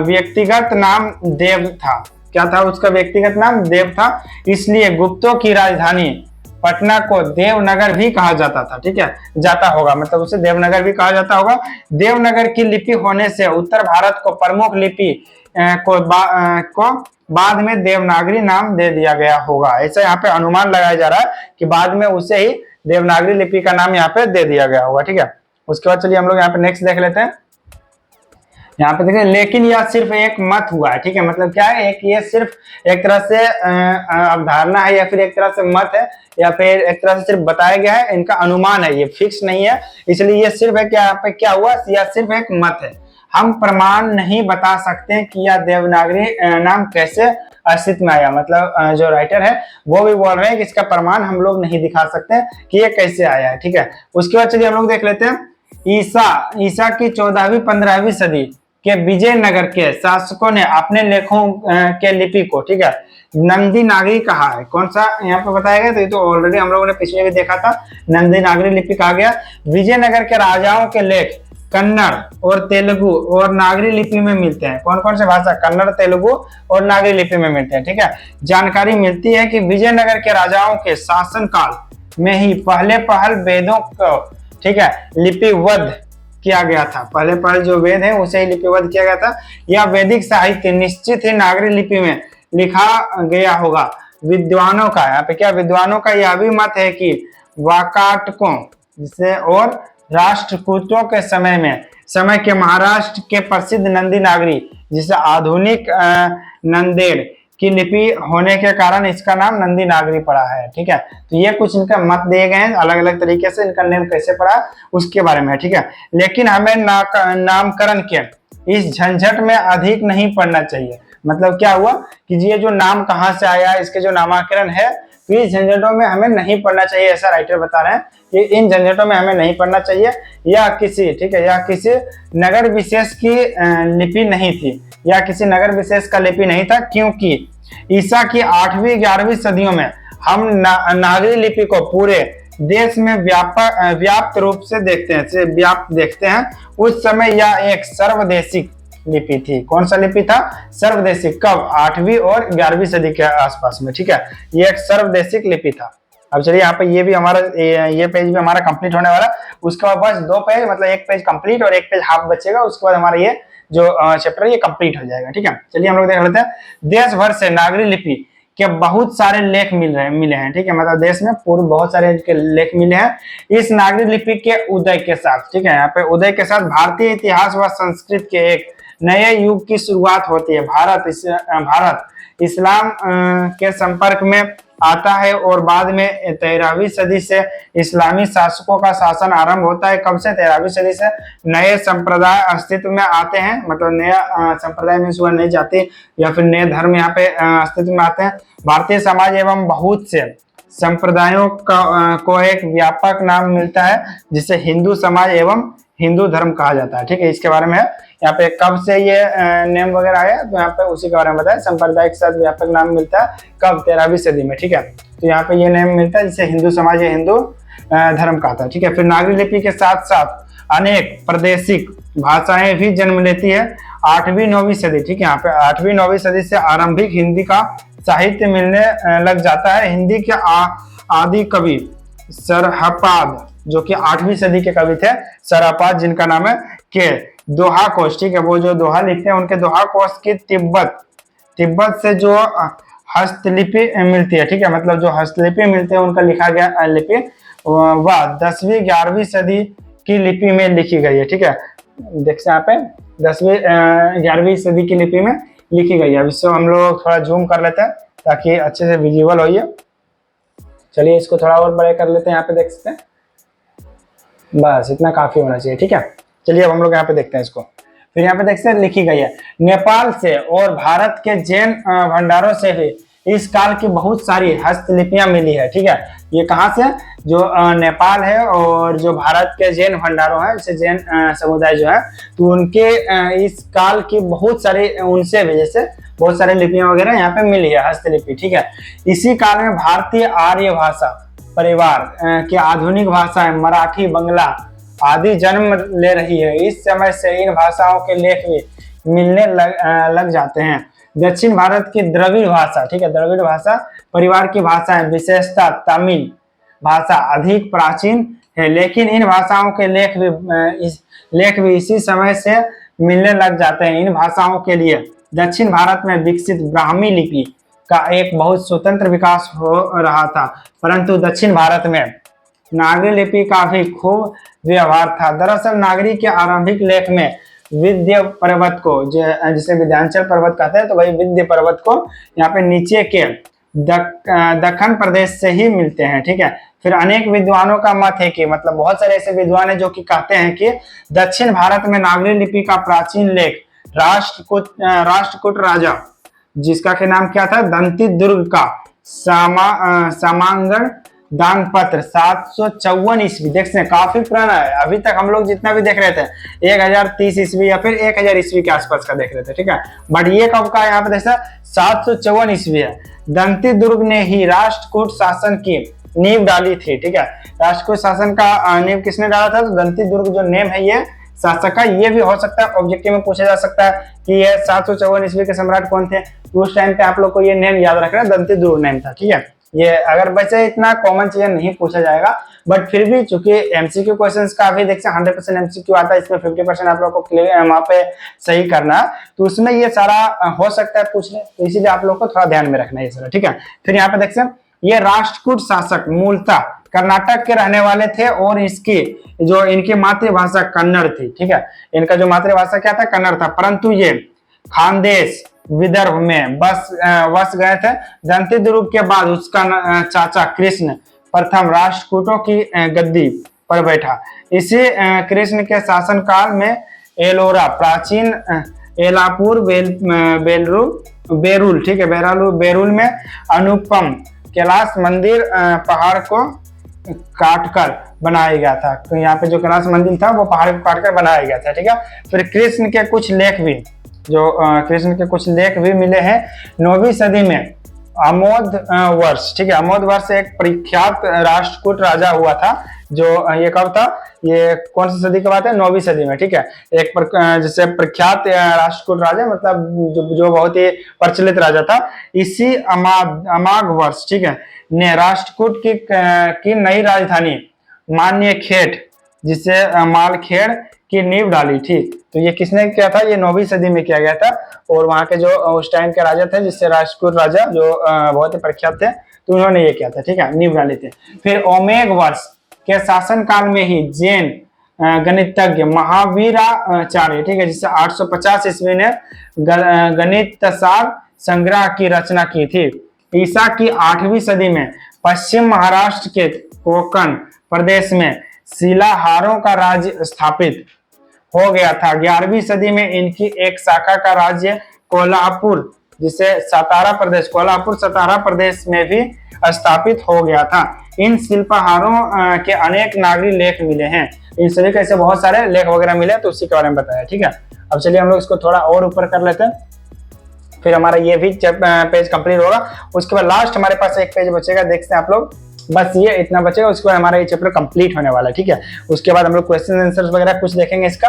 व्यक्तिगत नाम देव था। क्या था उसका व्यक्तिगत नाम, देव था। इसलिए गुप्तों की राजधानी पटना को देवनगर भी कहा जाता था, ठीक है, जाता होगा, मतलब उसे देवनगर भी कहा जाता होगा। देवनगर की लिपि होने से उत्तर भारत को प्रमुख लिपि को बाद में देवनागरी नाम दे दिया गया होगा। ऐसा यहाँ पे अनुमान लगाया जा रहा है कि बाद में उसे ही देवनागरी लिपि का नाम यहाँ पे दे दिया गया होगा, ठीक है। उसके बाद चलिए हम लोग यहाँ पे नेक्स्ट देख लेते हैं। यहाँ पे देखिए, लेकिन यह सिर्फ एक मत हुआ है, ठीक है। मतलब क्या है, एक ये सिर्फ एक तरह से अवधारणा है, या फिर एक तरह से मत है, या फिर एक तरह से सिर्फ बताया गया है, इनका अनुमान है, ये फिक्स नहीं है। इसलिए ये सिर्फ है कि यहाँ पे क्या हुआ, यह सिर्फ एक मत है। हम प्रमाण नहीं बता सकते कि यह देवनागरी नाम कैसे अस्तित्व में आया। मतलब जो राइटर है वो भी बोल रहे हैं कि इसका प्रमाण हम लोग नहीं दिखा सकते कि ये कैसे आया है, ठीक है। उसके बाद चलिए हम लोग देख लेते हैं, ईसा की 14वीं 15वीं सदी के विजयनगर के शासकों ने अपने लेखों के लिपि को, ठीक है, नंदी नागरी कहा है। कौन सा यहाँ पे बताया गया, तो ये तो ऑलरेडी हम लोगों ने पिछले भी देखा था, नंदी नागरी लिपि कहा गया। विजयनगर के राजाओं के लेख कन्नड़ और तेलुगु और नागरी लिपि में मिलते हैं। कौन कौन से भाषा, कन्नड़, तेलुगु और नागरी लिपि में मिलते हैं, ठीक है। जानकारी मिलती है कि विजयनगर के राजाओं के शासनकाल में ही पहले पहल वेदों को, ठीक है, लिपिबद्ध किया गया था। पहले पहल जो वेद है उसे ही लिपिबद्ध किया गया था। यह वैदिक साहित्य निश्चित ही नागरी लिपि में लिखा गया होगा। विद्वानों का, यहाँ पे क्या, विद्वानों का यह भी मत है कि वाकाटकों जिसे और राष्ट्रकूटों के समय के महाराष्ट्र के प्रसिद्ध नंदी नागरी, जिसे आधुनिक नंदेड़ की लिपि होने के कारण इसका नाम नंदी नागरी पड़ा है, ठीक है। तो ये कुछ इनका मत दिए गए हैं, अलग अलग तरीके से इनका नेम कैसे पड़ा उसके बारे में, ठीक है। लेकिन हमें नामकरण के इस झंझट में अधिक नहीं पड़ना चाहिए। मतलब क्या हुआ कि ये जो नाम कहाँ से आया, इसके जो नामकरण है, तो इस झंझटों में हमें नहीं पड़ना चाहिए, ऐसा राइटर बता रहे हैं कि इन झंझटों में हमें नहीं पड़ना चाहिए। या किसी, ठीक है, या किसी नगर विशेष की लिपि नहीं थी, या किसी नगर विशेष का लिपि नहीं था, क्योंकि ईसा की 8वीं 11वीं सदियों में हम नागरी लिपि को पूरे देश में व्याप्त रूप से देखते हैं। उस समय यह एक सर्वदेशिक लिपि थी। कौन सा लिपि था, सर्वदेशिक। कब, 8वीं और 11वीं सदी के आसपास में, ठीक है। ये एक सर्वदेशिक लिपि था। अब चलिए यहाँ पे ये भी हमारा ये पेज भी हमारा कंप्लीट होने वाला। उसके बाद बस 2 पेज, मतलब एक पेज कंप्लीट और एक पेज हाफ बचेगा। उसके बाद हमारा ये जो चैप्टर है ये कंप्लीट हो जाएगा, ठीक है। चलिए हम लोग देख लेते हैं। देश भर से नागरी लिपि के बहुत सारे लेख मिले हैं, ठीक है। मतलब देश में पूर्व बहुत सारे लेख मिले हैं। इस नागरी लिपि के उदय के साथ, ठीक है, यहाँ पे उदय के साथ भारतीय इतिहास व संस्कृत के एक नए युग की शुरुआत होती है। भारत इस्लाम के संपर्क में आता है और बाद में 13वीं सदी से इस्लामी शासकों का शासन आरंभ होता है। कब से? 13वीं सदी से नए संप्रदाय अस्तित्व में आते हैं, मतलब नया संप्रदाय में हुआ नई जाति या फिर नए धर्म यहाँ पे अस्तित्व में आते हैं। भारतीय समाज एवं बहुत से संप्रदायों को एक व्यापक नाम मिलता है जिसे हिंदू समाज एवं हिंदू धर्म कहा जाता है। ठीक है, इसके बारे में यहाँ पे कब से ये नेम वगैरह आया तो यहाँ पे उसी के बारे में बताया। संप्रदाय के साथ व्यापक नाम मिलता है कब? 13वीं सदी में। ठीक है, तो यहाँ पे ये नेम मिलता है जिसे हिंदू समाज या हिंदू धर्म कहता है। ठीक है, फिर नागरी लिपि के साथ साथ अनेक प्रादेशिक भाषाएं भी जन्म लेती है 8वीं 9वीं सदी। ठीक है, यहाँ पे 8वीं 9वीं सदी से आरंभिक हिंदी का साहित्य मिलने लग जाता है। हिंदी के आदि कवि सरहपाद, जो कि 8वीं सदी के कवि थे, सरहपाद जिनका नाम है, के दोहा कोश, ठीक है, वो जो दोहा लिखते हैं उनके दोहा कोश की तिब्बत से जो हस्तलिपि मिलती है। ठीक है, मतलब जो हस्तलिपि मिलती है उनका लिखा गया लिपि वह 10वीं 11वीं सदी की लिपि में लिखी गई है। ठीक है, देखिए यहाँ पे 10वीं 11वीं सदी की लिपि में लिखी गई है। अब इसको हम लोग थोड़ा जूम कर लेते हैं ताकि अच्छे से विजिबल हो ये। चलिए इसको थोड़ा और बड़े कर लेते हैं, यहाँ पे देख सकते हैं, बस इतना काफी होना चाहिए। ठीक है, चलिए अब हम लोग यहाँ पे देखते हैं इसको। फिर यहाँ पे देखते हैं लिखी गई है। नेपाल से और भारत के जैन भंडारों से भी इस काल की बहुत सारी हस्तलिपियां मिली है। ठीक है, ये कहाँ से? जो नेपाल है और जो भारत के जैन भंडारों हैं, जैसे जैन समुदाय जो है, तो उनके इस काल की बहुत सारी, उनसे भी जैसे बहुत सारी लिपियां वगैरह यहाँ पे मिली है, हस्तलिपि। ठीक है, इसी काल में भारतीय आर्य भाषा परिवार की आधुनिक भाषाएं मराठी, बंगला आदि जन्म ले रही है। इस समय से इन भाषाओं के लेख भी मिलने लग जाते हैं। दक्षिण भारत की द्रविड़ भाषा, ठीक है, द्रविड़ भाषा परिवार की भाषाएं विशेषता तमिल भाषा अधिक प्राचीन है, लेकिन इन भाषाओं के लेख भी इसी समय से मिलने लग जाते हैं। इन भाषाओं के लिए दक्षिण भारत में विकसित ब्राह्मी लिपि का एक बहुत स्वतंत्र विकास हो रहा था, परंतु दक्षिण भारत में नागरी लिपि का भी खूब व्यवहार था। दरअसल नागरी के आरंभिक लेख में विंध्य पर्वत को, जिसे विंध्याचल पर्वत कहते हैं, तो वही विंध्य पर्वत को यहाँ पे नीचे के दक्कन प्रदेश से ही मिलते हैं। ठीक है, फिर अनेक विद्वानों का मत है कि, मतलब बहुत सारे ऐसे विद्वान हैं जो कि कहते हैं कि दक्षिण भारत में नागरी लिपि का प्राचीन लेख राष्ट्रकूट राजा, जिसका के नाम क्या था, दंती दुर्ग का समांगण दान पत्र 754 ईस्वी, देखते हैं काफी पुराना है। अभी तक हम लोग जितना भी देख रहे थे 1030 ईस्वी या फिर 1000 ईस्वी के आसपास का देख रहे थे। ठीक है, बट ये कब का यहाँ पे देखा 754 ईस्वी है। दंती दुर्ग ने ही राष्ट्रकूट शासन की नींव डाली थी। ठीक है, राष्ट्रकूट शासन का नींव किसने डाला था? तो दंती दुर्ग जो नेम है ये शासक का, ये भी हो सकता है ऑब्जेक्टिव में पूछा जा सकता है कि ये 754 ईस्वी के सम्राट कौन थे। तो उस टाइम पे आप लोग को ये नेम याद रखना, दंती दुर्ग नेम था। ठीक है, ये अगर बच्चे इतना कॉमन चीजें नहीं पूछा जाएगा, बट फिर भी चूंकि एमसीक्यू क्वेश्चंस का भी देखते हैं 100% एमसीक्यू आता है, इसमें 50% आप लोग को क्लियर वहां पे सही करना है, तो उसमें ये सारा हो सकता है पूछ ले, तो इसीलिए आप लोग को थोड़ा ध्यान में रखना है ये सारा। ठीक है, फिर यहाँ पे देखते हैं ये राष्ट्रकूट शासक मूलतः कर्नाटक के रहने वाले थे और इनकी मातृभाषा कन्नड़ थी। ठीक है, इनका जो मातृभाषा क्या था, कन्नड़ था, परंतु ये खानदेश विदर्भ में बस गए थे। दंती दुर्ग के बाद उसका चाचा कृष्ण प्रथम राष्ट्रकूटों की गद्दी पर बैठा। इसी कृष्ण के शासनकाल में एलोरा प्राचीन एलापुर बेरुल, ठीक है, बेरुल में अनुपम कैलाश मंदिर पहाड़ को काटकर बनाया गया था। तो यहाँ पे जो कैलाश मंदिर था वो पहाड़ को काटकर बनाया गया था। ठीक है, फिर कृष्ण के कुछ लेख भी मिले हैं 9वीं सदी में। अमोद वर्ष, ठीक है, अमोद वर्ष एक प्रख्यात राष्ट्रकूट राजा हुआ था, जो ये कब था, ये कौन सी सदी की बात है, 9वीं सदी में। ठीक है, एक जैसे प्रख्यात राष्ट्रकूट राजा, मतलब जो बहुत ही प्रचलित राजा था। इसी अमाग वर्ष, ठीक है, ने राष्ट्रकूट की नई राजधानी मान्यखेड़, जिसे मालखेड़ की नींव डाली थी। तो ये किसने किया था, ये 9वीं सदी में किया गया था, और वहां के जो उस टाइम के राजा थे, जिससे राष्ट्रकूट राजा जो बहुत ही प्रख्यात थे, तो उन्होंने ये किया था। ठीक है, नींव डाली थी। फिर ओमेग वर्ष के शासन काल में ही जैन गणितज्ञ महावीराचार्य, ठीक है, जिससे 850 ईस्वी ने गणित सार संग्रह की रचना की थी। ईसा की 8वीं सदी में पश्चिम महाराष्ट्र के कोंकण प्रदेश में शिलाहारों का राज्य स्थापित हो गया था। 11वीं सदी में इनकी एक शाखा का राज्य कोल्हापुर, जिसे कोल्हापुर सतारा प्रदेश में भी स्थापित हो गया था। इन शिल्पहारों के अनेक नागरी लेख मिले हैं। इन सभी के ऐसे बहुत सारे लेख वगैरह मिले, तो उसी के बारे में बताया। ठीक है, अब चलिए हम लोग इसको थोड़ा और ऊपर कर लेते हैं, फिर हमारा ये भी पेज कंप्लीट होगा। उसके बाद लास्ट हमारे पास एक पेज बचेगा, देखते हैं आप लोग, बस ये इतना बचेगा, उसके बाद हमारा ये चैप्टर कंप्लीट होने वाला है। ठीक है, उसके बाद हम लोग क्वेश्चन आंसर्स वगैरह कुछ देखेंगे इसका,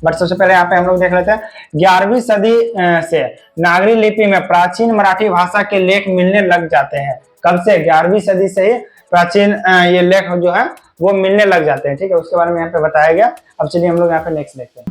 बट सबसे पहले यहाँ पे हम लोग देख लेते हैं। 11वीं सदी से नागरी लिपि में प्राचीन मराठी भाषा के लेख मिलने लग जाते हैं। कब से? 11वीं सदी से ही प्राचीन ये लेख जो है वो मिलने लग जाते हैं। ठीक है, उसके बारे में यहाँ पे बताया गया। अब चलिए हम लोग यहाँ पे नेक्स्ट देखते हैं।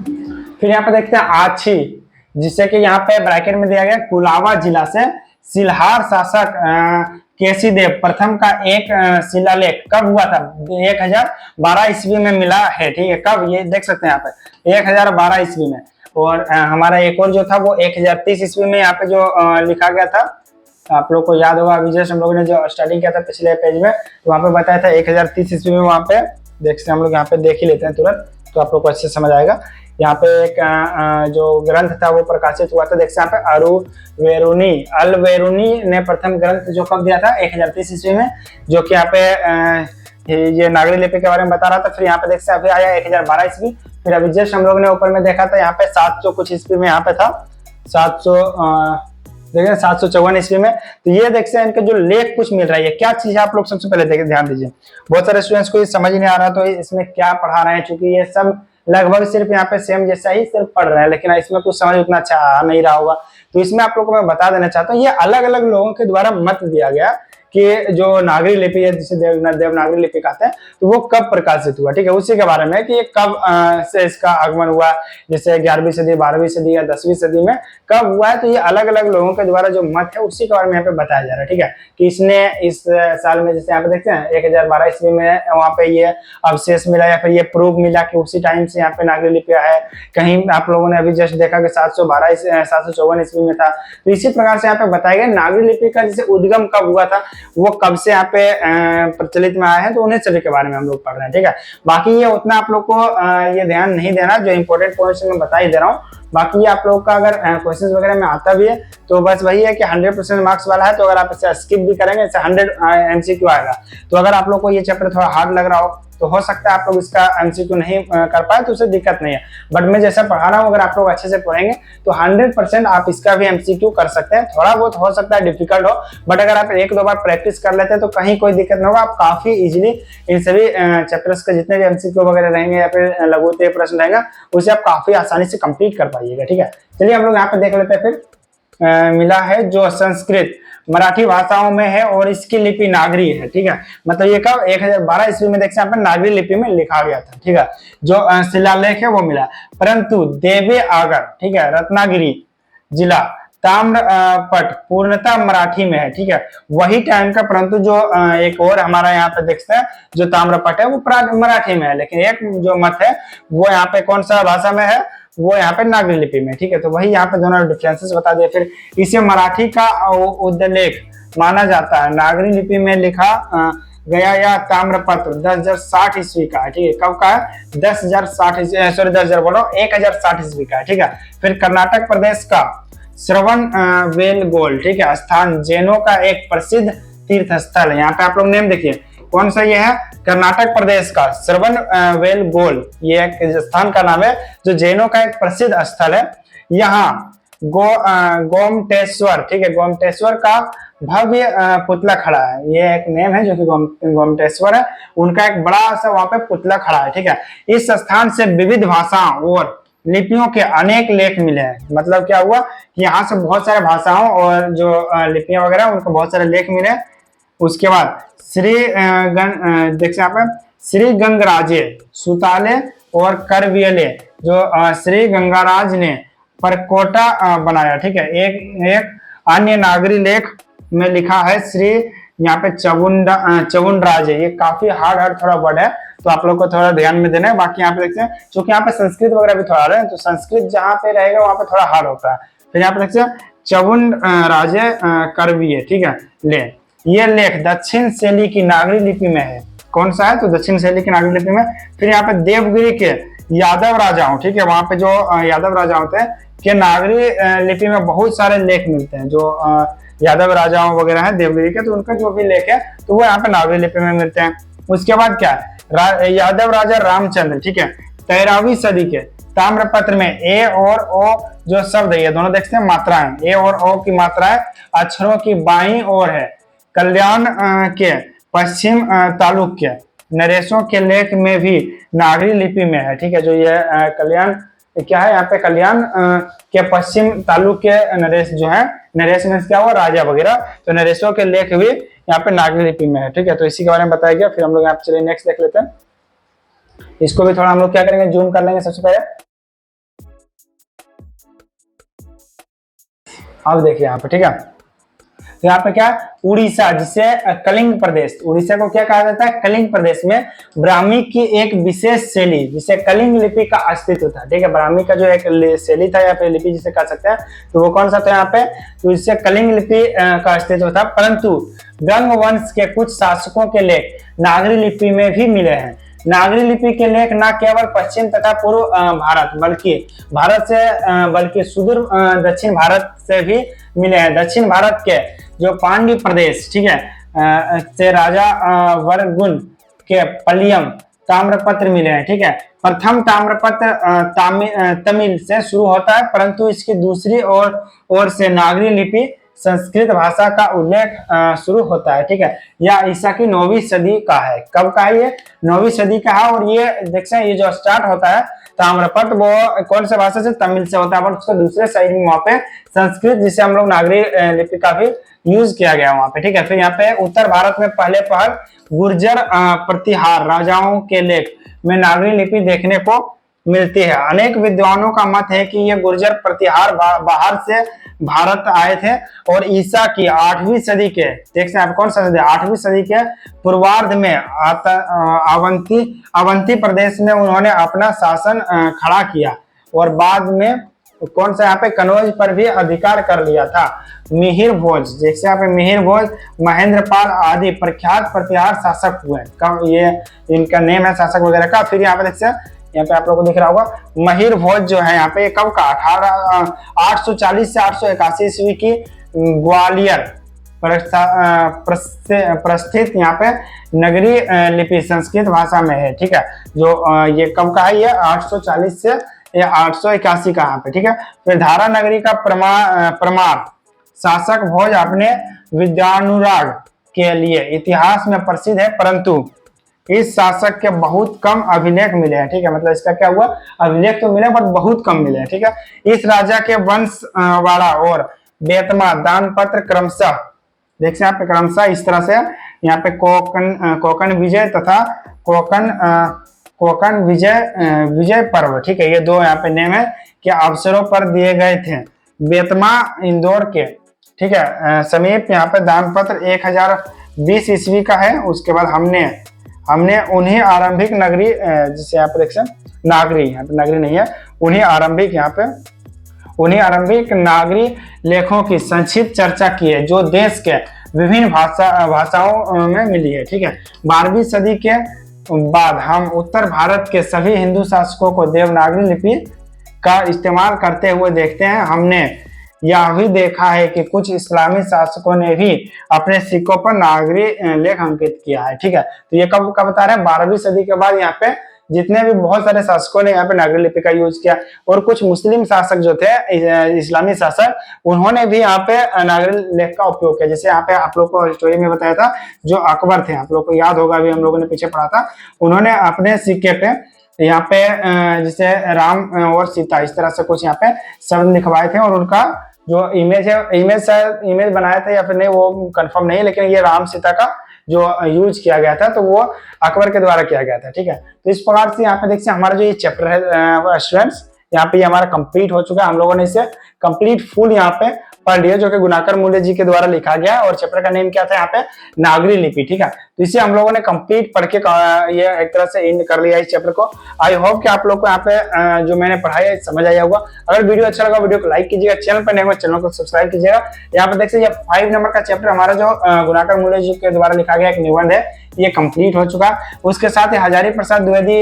फिर यहाँ पे देखते हैं आछी, जिससे कि यहाँ पे ब्रैकेट में दिया गया कुलावा जिला से शिल्हार शासक केसीदेव प्रथम का एक शिलालेख कब हुआ था? 1012 ईस्वी में मिला है। ठीक है, कब? ये देख सकते हैं यहाँ पे 1012 ईस्वी में। और हमारा एक और जो था वो 1030 ईस्वी में यहाँ पे जो लिखा गया था, आप लोग को याद होगा, अभी जस्ट हम लोगों ने जो स्टार्टिंग किया था पिछले पेज में, तो वहाँ पे बताया था 1030 ईस्वी में। वहाँ पे देखते हैं हम लोग, यहाँ पे देख ही लेते हैं तुरंत, तो आप लोग को अच्छे समझ आएगा। यहाँ पे एक जो ग्रंथ था वो प्रकाशित हुआ था। देखते हैं यहाँ पे अल वेरुनी ने प्रथम ग्रंथ जो कब दिया था? 1030 ईस्वी में, जो कि यहाँ पे ये नागरी लिपि के बारे में बता रहा था। फिर यहाँ पे देखते हैं अभी आया 1012 ईस्वी। फिर अभी जस्ट हम लोग ने ऊपर में देखा था यहाँ पे 700 कुछ ईस्वी में यहाँ पे था, 754 ईस्वी में। तो ये देखते हैं इनके जो लेख कुछ मिल रहा है, क्या चीज है आप लोग सबसे पहले देखिए, ध्यान दीजिए। बहुत सारे स्टूडेंट्स को ये समझ नहीं आ रहा तो इसमें क्या पढ़ा रहे हैं, क्योंकि ये सब लगभग सिर्फ यहाँ पे सेम जैसा ही सिर्फ पढ़ रहे हैं, लेकिन इसमें कुछ समझ उतना अच्छा आ नहीं रहा होगा। तो इसमें आप लोगों को मैं बता देना चाहता हूँ, ये अलग अलग लोगों के द्वारा मत दिया गया कि जो नागरी लिपि है, जिसे देवनागरी लिपि कहते हैं, तो वो कब प्रकाशित हुआ। ठीक है, उसी के बारे में कि ये कब से इसका आगमन हुआ, जैसे 11वीं सदी, 12वीं सदी या 10वीं सदी में कब हुआ है। तो ये अलग अलग लोगों के द्वारा जो मत है उसी के बारे में यहाँ पे बताया जा रहा है। ठीक है, कि इसने इस साल में, जैसे यहाँ पे देखते हैं 1012 ईस्वी में वहाँ पे ये अवशेष मिला, या फिर ये प्रूफ मिला कि उसी टाइम से यहाँ पे नागरी लिपि है। कहीं आप लोगों ने अभी जस्ट देखा कि 754 ईस्वी में था। तो इसी प्रकार से यहाँ पे बताया गया नागरी लिपि का जैसे उद्गम कब हुआ था, वो कब से यहाँ पे प्रचलित में आए हैं, तो उन्हें सभी के बारे में हम लोग पढ़ रहे हैं। ठीक है, बाकी ये उतना आप लोग को ये ध्यान नहीं देना, जो इंपॉर्टेंट पॉइंट्स मैं बता ही दे रहा हूँ। बाकी ये आप लोगों का अगर क्वेश्चंस वगैरह में आता भी है तो बस वही है कि 100% मार्क्स वाला है, तो अगर आप इसे स्किप भी करेंगे इसे 100 MCQ आएगा। तो अगर आप लोग को ये चैप्टर थोड़ा हार्ड लग रहा हो तो हो सकता है आप लोग इसका MCQ नहीं कर पाए, तो उससे दिक्कत नहीं है। बट मैं जैसा पढ़ा रहा हूँ, अगर आप लोग अच्छे से पढ़ेंगे तो 100% आप इसका भी MCQ कर सकते हैं। थोड़ा बहुत हो सकता है डिफिकल्ट हो, बट अगर आप एक दो बार प्रैक्टिस कर लेते हैं तो कहीं कोई दिक्कत नहीं होगा। आप काफी इजीली इन सभी चैप्टर्स के जितने भी MCQ वगैरह रहेंगे या फिर लघुत्तम प्रश्न रहेगा, उसे आप काफी आसानी से कंप्लीट कर पाइएगा। ठीक है, चलिए हम लोग यहाँ पे देख लेते हैं। फिर मिला है जो संस्कृत मराठी भाषाओं में है और इसकी लिपि नागरी है। ठीक है, मतलब ये कब 1012 ईस्वी में देखते हैं यहाँ पे नागरी लिपि में लिखा गया था। ठीक है, जो शिलालेख है वो मिला, परंतु देवे आगर, ठीक है, रत्नागिरी जिला ताम्रपट पूर्णतः मराठी में है। ठीक है, वही टाइम का, परंतु जो एक और हमारा यहाँ पे देखते हैं जो ताम्रपट है वो मराठी में है, लेकिन एक जो मत है वो यहाँ पे कौन सा भाषा में है, वो यहाँ पे नागरी लिपि में। ठीक है, तो वही यहाँ पे दोनों डिफरेंसेस बता दिए। फिर इसे मराठी का उद्लेख माना जाता है। नागरी लिपि में लिखा गया यह ताम्रपत्र 10,060 ईस्वी का है। ठीक है, कब का है? 10,060 ईस्वी का है। ठीक है, फिर कर्नाटक प्रदेश का श्रवण बेलगोल, ठीक है, स्थान जैनों का एक प्रसिद्ध तीर्थ स्थल है। यहाँ पे आप लोग नेम देखिए, कौन सा ये है? कर्नाटक प्रदेश का श्रवण बेलगोल, ये एक स्थान का नाम है जो जैनों का एक प्रसिद्ध स्थल है। यहाँ गोमटेश्वर, ठीक है, गोमटेश्वर का भव्य पुतला खड़ा है। ये एक नेम है जो कि गोमटेश्वर है, उनका एक बड़ा सा वहां पे पुतला खड़ा है। ठीक है, इस स्थान से विविध भाषाओं और लिपियों के अनेक लेख मिले हैं। मतलब क्या हुआ कि यहाँ से बहुत सारे भाषाओं और जो लिपियां वगैरह उनको बहुत सारे लेख मिले। उसके बाद देखिए यहाँ पे श्री गंगराजे सुताले और करवियले, जो श्री गंगाराज ने परकोटा बनाया। ठीक है, एक अन्य नागरी लेख में लिखा है श्री, यहाँ पे चवुंडराज है। ये काफी हार्ड थोड़ा वर्ड है, तो आप लोग को थोड़ा ध्यान में देना है। बाकी यहाँ पे देखते हैं, क्योंकि यहाँ पे संस्कृत वगैरह भी थोड़ा रहे हैं, तो संस्कृत जहाँ पे रहेगा वहां पे थोड़ा हार्ड होता है। फिर यहाँ पे देखते हैं चवुन राजे करवीय, ठीक है। ले ये लेख दक्षिण शैली की नागरी लिपि में है। कौन सा है? तो दक्षिण शैली की नागरी लिपि में। फिर यहाँ पे देवगिरी के यादव राजाओं, ठीक है, वहां पे जो यादव राजा होते हैं के नागरी लिपि में बहुत सारे लेख मिलते हैं। जो यादव राजाओं वगैरह हैं देवगिरी के, तो उनका जो भी लेख है तो वो यहाँ पे नागरी लिपि में मिलते हैं। उसके बाद क्या है, यादव राजा रामचंद्र, ठीक है, 13वीं सदी के ताम्रपत्र में ए और ओ जो शब्द है, ये दोनों देखते हैं मात्राएं, ए और ओ की मात्राएं अक्षरों की बाईं ओर है। कल्याण के पश्चिम तालुक्य नरेशों के लेख में भी नागरी लिपि में है, ठीक है। जो ये कल्याण क्या है, यहाँ पे कल्याण के पश्चिम तालुक्य नरेश जो है, नरेश में क्या हुआ, राजा वगैरह, तो नरेशों के लेख भी यहाँ पे नागरी लिपि में है, ठीक है। तो इसी के बारे में बताया गया। फिर हम लोग यहाँ पे चलिए नेक्स्ट देख लेते हैं। इसको भी थोड़ा हम लोग क्या करेंगे, जूम कर लेंगे सबसे पहले। अब देखिए यहाँ पे, ठीक है, तो यहाँ पे क्या, उड़ीसा जिसे कलिंग प्रदेश, उड़ीसा को क्या कहा जाता है, कलिंग प्रदेश में ब्राह्मी की एक विशेष शैली जिसे कलिंग लिपि का अस्तित्व था, ठीक है। ब्राह्मी का जो एक शैली था या फिर लिपि जिसे कह सकते हैं, तो वो कौन सा था यहाँ पे, तो इससे कलिंग लिपि का अस्तित्व था। परंतु गंग वंश के कुछ शासकों के लेख नागरी लिपि में भी मिले हैं। नागरी लिपि के लेख न केवल पश्चिम तथा पूर्व भारत बल्कि सुदूर दक्षिण भारत से भी मिले हैं। दक्षिण भारत के जो पांड्य प्रदेश, ठीक है, से राजा वरगुन के पलियम ताम्रपत्र मिले हैं, ठीक है। प्रथम ताम्रपत्र तमिल से शुरू होता है, परंतु इसकी दूसरी ओर से नागरी लिपि संस्कृत भाषा का उल्लेख शुरू होता है, ठीक है। या ईसा की 9वीं सदी का है। कब का है ये? 9वीं सदी का है। और ये देख सकते हैं, ये जो स्टार्ट होता है ताम्रपत्र, वो कौन से भाषा से, तमिल से होता है। पर उसका दूसरे साइड में वहां पे संस्कृत, जिसे हम लोग नागरी लिपि का भी यूज किया गया वहां पे, ठीक है। फिर यहाँ पे उत्तर भारत में पहले पहल गुर्जर प्रतिहार राजाओं के लेख में नागरी लिपि देखने को मिलती है। अनेक विद्वानों का मत है कि ये गुर्जर प्रतिहार बाहर से भारत आए थे और ईसा की 8वीं सदी के, देख सकते हैं कौन सा सदी, 8वीं सदी के पूर्वार्ध में अवंती प्रदेश में उन्होंने अपना शासन खड़ा किया और बाद में कौन सा यहाँ पे कनौज पर भी अधिकार कर लिया था। मिहिर भोज, जैसे यहाँ पे मिहिर भोज, महेंद्रपाल आदि प्रख्यात प्रतिहार शासक हुए। ये इनका नेम है शासक वगैरह का। फिर यहाँ पे देख सकते हैं, यहाँ पे आप लोगों को दिख रहा होगा महिर भोज जो है यहाँ पे कब का, 840 से 881 ईस्वी की ग्वालियर प्रस्थित यहाँ पे नगरी लिपि संस्कृत भाषा में है, ठीक है। जो ये कब का है, ये 840 से 881 का यहाँ पे, ठीक है। फिर धारा नगरी का प्रमाण शासक भोज अपने विद्यानुराग के लिए इतिहास में प्रसिद्ध है, परंतु इस शासक के बहुत कम अभिलेख मिले हैं, ठीक है। मतलब इसका क्या हुआ, अभिलेख तो मिले बट बहुत कम मिले हैं, ठीक है। इस राजा के वंश वाड़ा और बेतमा दान पत्र क्रमशः, देख सकते हैं यहाँ पे क्रमशः इस तरह से, यहाँ पे कोकण विजय तथा कोकण विजय पर्व, ठीक है, ये दो यहाँ पे नेम है कि अवसरों पर दिए गए थे। बेतमा इंदौर के, ठीक है, समीप यहाँ पे दान पत्र 1020 ईस्वी का है। उसके बाद हमने उन्हीं आरंभिक नगरी, जिसे यहाँ पे देख सकते हैं नागरी, यहाँ पे नगरी नहीं है, उन्हीं आरंभिक नागरी लेखों की संक्षिप्त चर्चा की है जो देश के विभिन्न भाषाओं में मिली है, ठीक है। 12वीं सदी के बाद हम उत्तर भारत के सभी हिंदू शासकों को देवनागरी लिपि का इस्तेमाल करते हुए देखते हैं। हमने यह भी देखा है कि कुछ इस्लामी शासकों ने भी अपने सिक्कों पर नागरी लेख अंकित किया है, ठीक है। तो ये कब का बता रहे हैं, 12वीं सदी के बाद यहाँ पे जितने भी बहुत सारे शासकों ने यहाँ पे नागरी लिपि का यूज किया। और कुछ मुस्लिम शासक जो थे, इस्लामी शासक, उन्होंने भी यहाँ पे नागरी लेख का उपयोग किया। जैसे यहाँ पे आप लोग को स्टोरी में बताया था, जो अकबर थे, आप लोग को याद होगा, अभी हम लोगों ने पीछे पढ़ा था, उन्होंने अपने सिक्के पे यहाँ पे जैसे राम और सीता इस तरह से कुछ यहाँ पे शब्द लिखवाए थे। और उनका जो इमेज है, इमेज बनाया था या फिर नहीं वो कंफर्म नहीं है, लेकिन ये राम सीता का जो यूज किया गया था तो वो अकबर के द्वारा किया गया था, ठीक है। तो इस प्रकार से यहाँ पे देखिए हमारा जो ये चैप्टर है स्टूडेंट्स, यहाँ पे हमारा कंप्लीट हो चुका है। हम लोगों ने इसे कंप्लीट फुल यहाँ पे पढ़ लिया, जो कि गुणाकर मूल्य जी के द्वारा लिखा गया, और चैप्टर का नेम क्या था यहाँ पे, नागरी लिपि। ठीक है, तो इसे हम लोगों ने कंप्लीट पढ़ के ये एक तरह से एंड कर लिया इस चैप्टर को। आई होप कि आप लोग को यहाँ पे जो मैंने पढ़ाया समझ आया होगा। अगर वीडियो अच्छा लगा वीडियो को लाइक कीजिएगा, चैनल पर नए हो चैनल को सब्सक्राइब कीजिएगा। यहाँ पर देख सकते 5 नंबर का चैप्टर हमारा जो गुणाकर मूल्य जी के द्वारा लिखा गया एक निबंध है, ये कंप्लीट हो चुका। उसके साथ ही हजारी प्रसाद द्विवेदी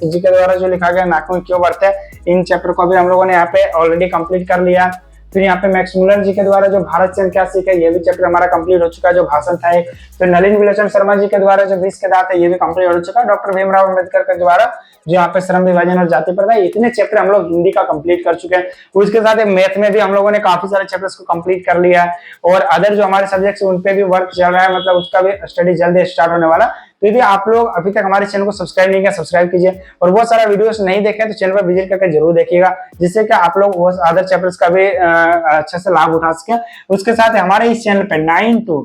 जी के द्वारा जो लिखा गया नाक में क्यों बढ़ते हैं, इन चैप्टर को भी हम लोगों ने यहाँ पे ऑलरेडी कंप्लीट कर लिया। फिर यहाँ पे मैक्स मुलर जी के द्वारा जो भारत चंद क्या सीखा, ये भी चैप्टर हमारा कंप्लीट हो चुका है, जो भाषण था एक। फिर नलिन विलोचन शर्मा जी के द्वारा जो 20 के दांत है, ये भी कंप्लीट हो चुका है। डॉक्टर भीमराव अम्बेडकर के द्वारा जो यहाँ पे श्रम विभाजन और जाति प्रथा, इतने चैप्टर हम लोग हिंदी का कंप्लीट कर चुके हैं। उसके साथ मैथ में भी हम लोगों ने काफी सारे चैप्टर्स को कंप्लीट कर लिया है, और अदर जो हमारे सब्जेक्ट्स उन पे भी वर्क चल रहा है, मतलब उसका भी स्टडी जल्दी स्टार्ट होने वाला। तो यदि आप लोग अभी तक हमारे चैनल को सब्सक्राइब नहीं किया, सब्सक्राइब कीजिए, और बहुत सारा वीडियोस नहीं देखे तो चैनल पर विजिट करके जरूर देखिएगा, जिससे कि आप लोग वो अदर चैप्टर्स का भी अच्छे से लाभ उठा सके। उसके साथ हमारे इस चैनल पे 9 to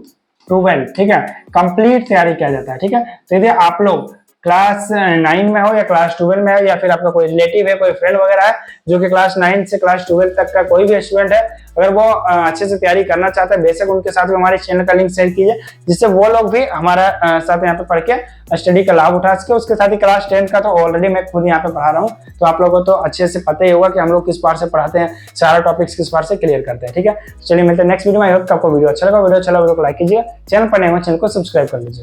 12, ठीक है, कंप्लीट तैयारी किया जाता है। ठीक है, तो यदि आप लोग क्लास 9 में हो या क्लास 12 में हो, या फिर आपका कोई रिलेटिव है, कोई फ्रेंड वगैरह है जो कि क्लास 9 से क्लास 12 तक का कोई भी स्टूडेंट है, अगर वो अच्छे से तैयारी करना चाहता है, बेशक उनके साथ भी हमारे चैनल का लिंक शेयर कीजिए, जिससे वो लोग भी हमारा साथ यहाँ पे पढ़ के स्टडी का लाभ उठा सके। उसके साथ ही क्लास 10 का तो ऑलरेडी मैं खुद यहाँ पे पढ़ा रहा हूँ, तो आप लोगों को तो अच्छे से पता ही होगा कि हम लोग किस बार से पढ़ाते हैं, सारा टॉपिक्स किस बार से क्लियर करते हैं। ठीक है, चलिए मिलते हैं नेक्स्ट वीडियो में। आई होप आपको वीडियो अच्छा लगा, वीडियो अच्छा लगा वीडियो को लाइक कीजिए, चैनल पर नए हो चैनल को सब्सक्राइब कर लीजिए।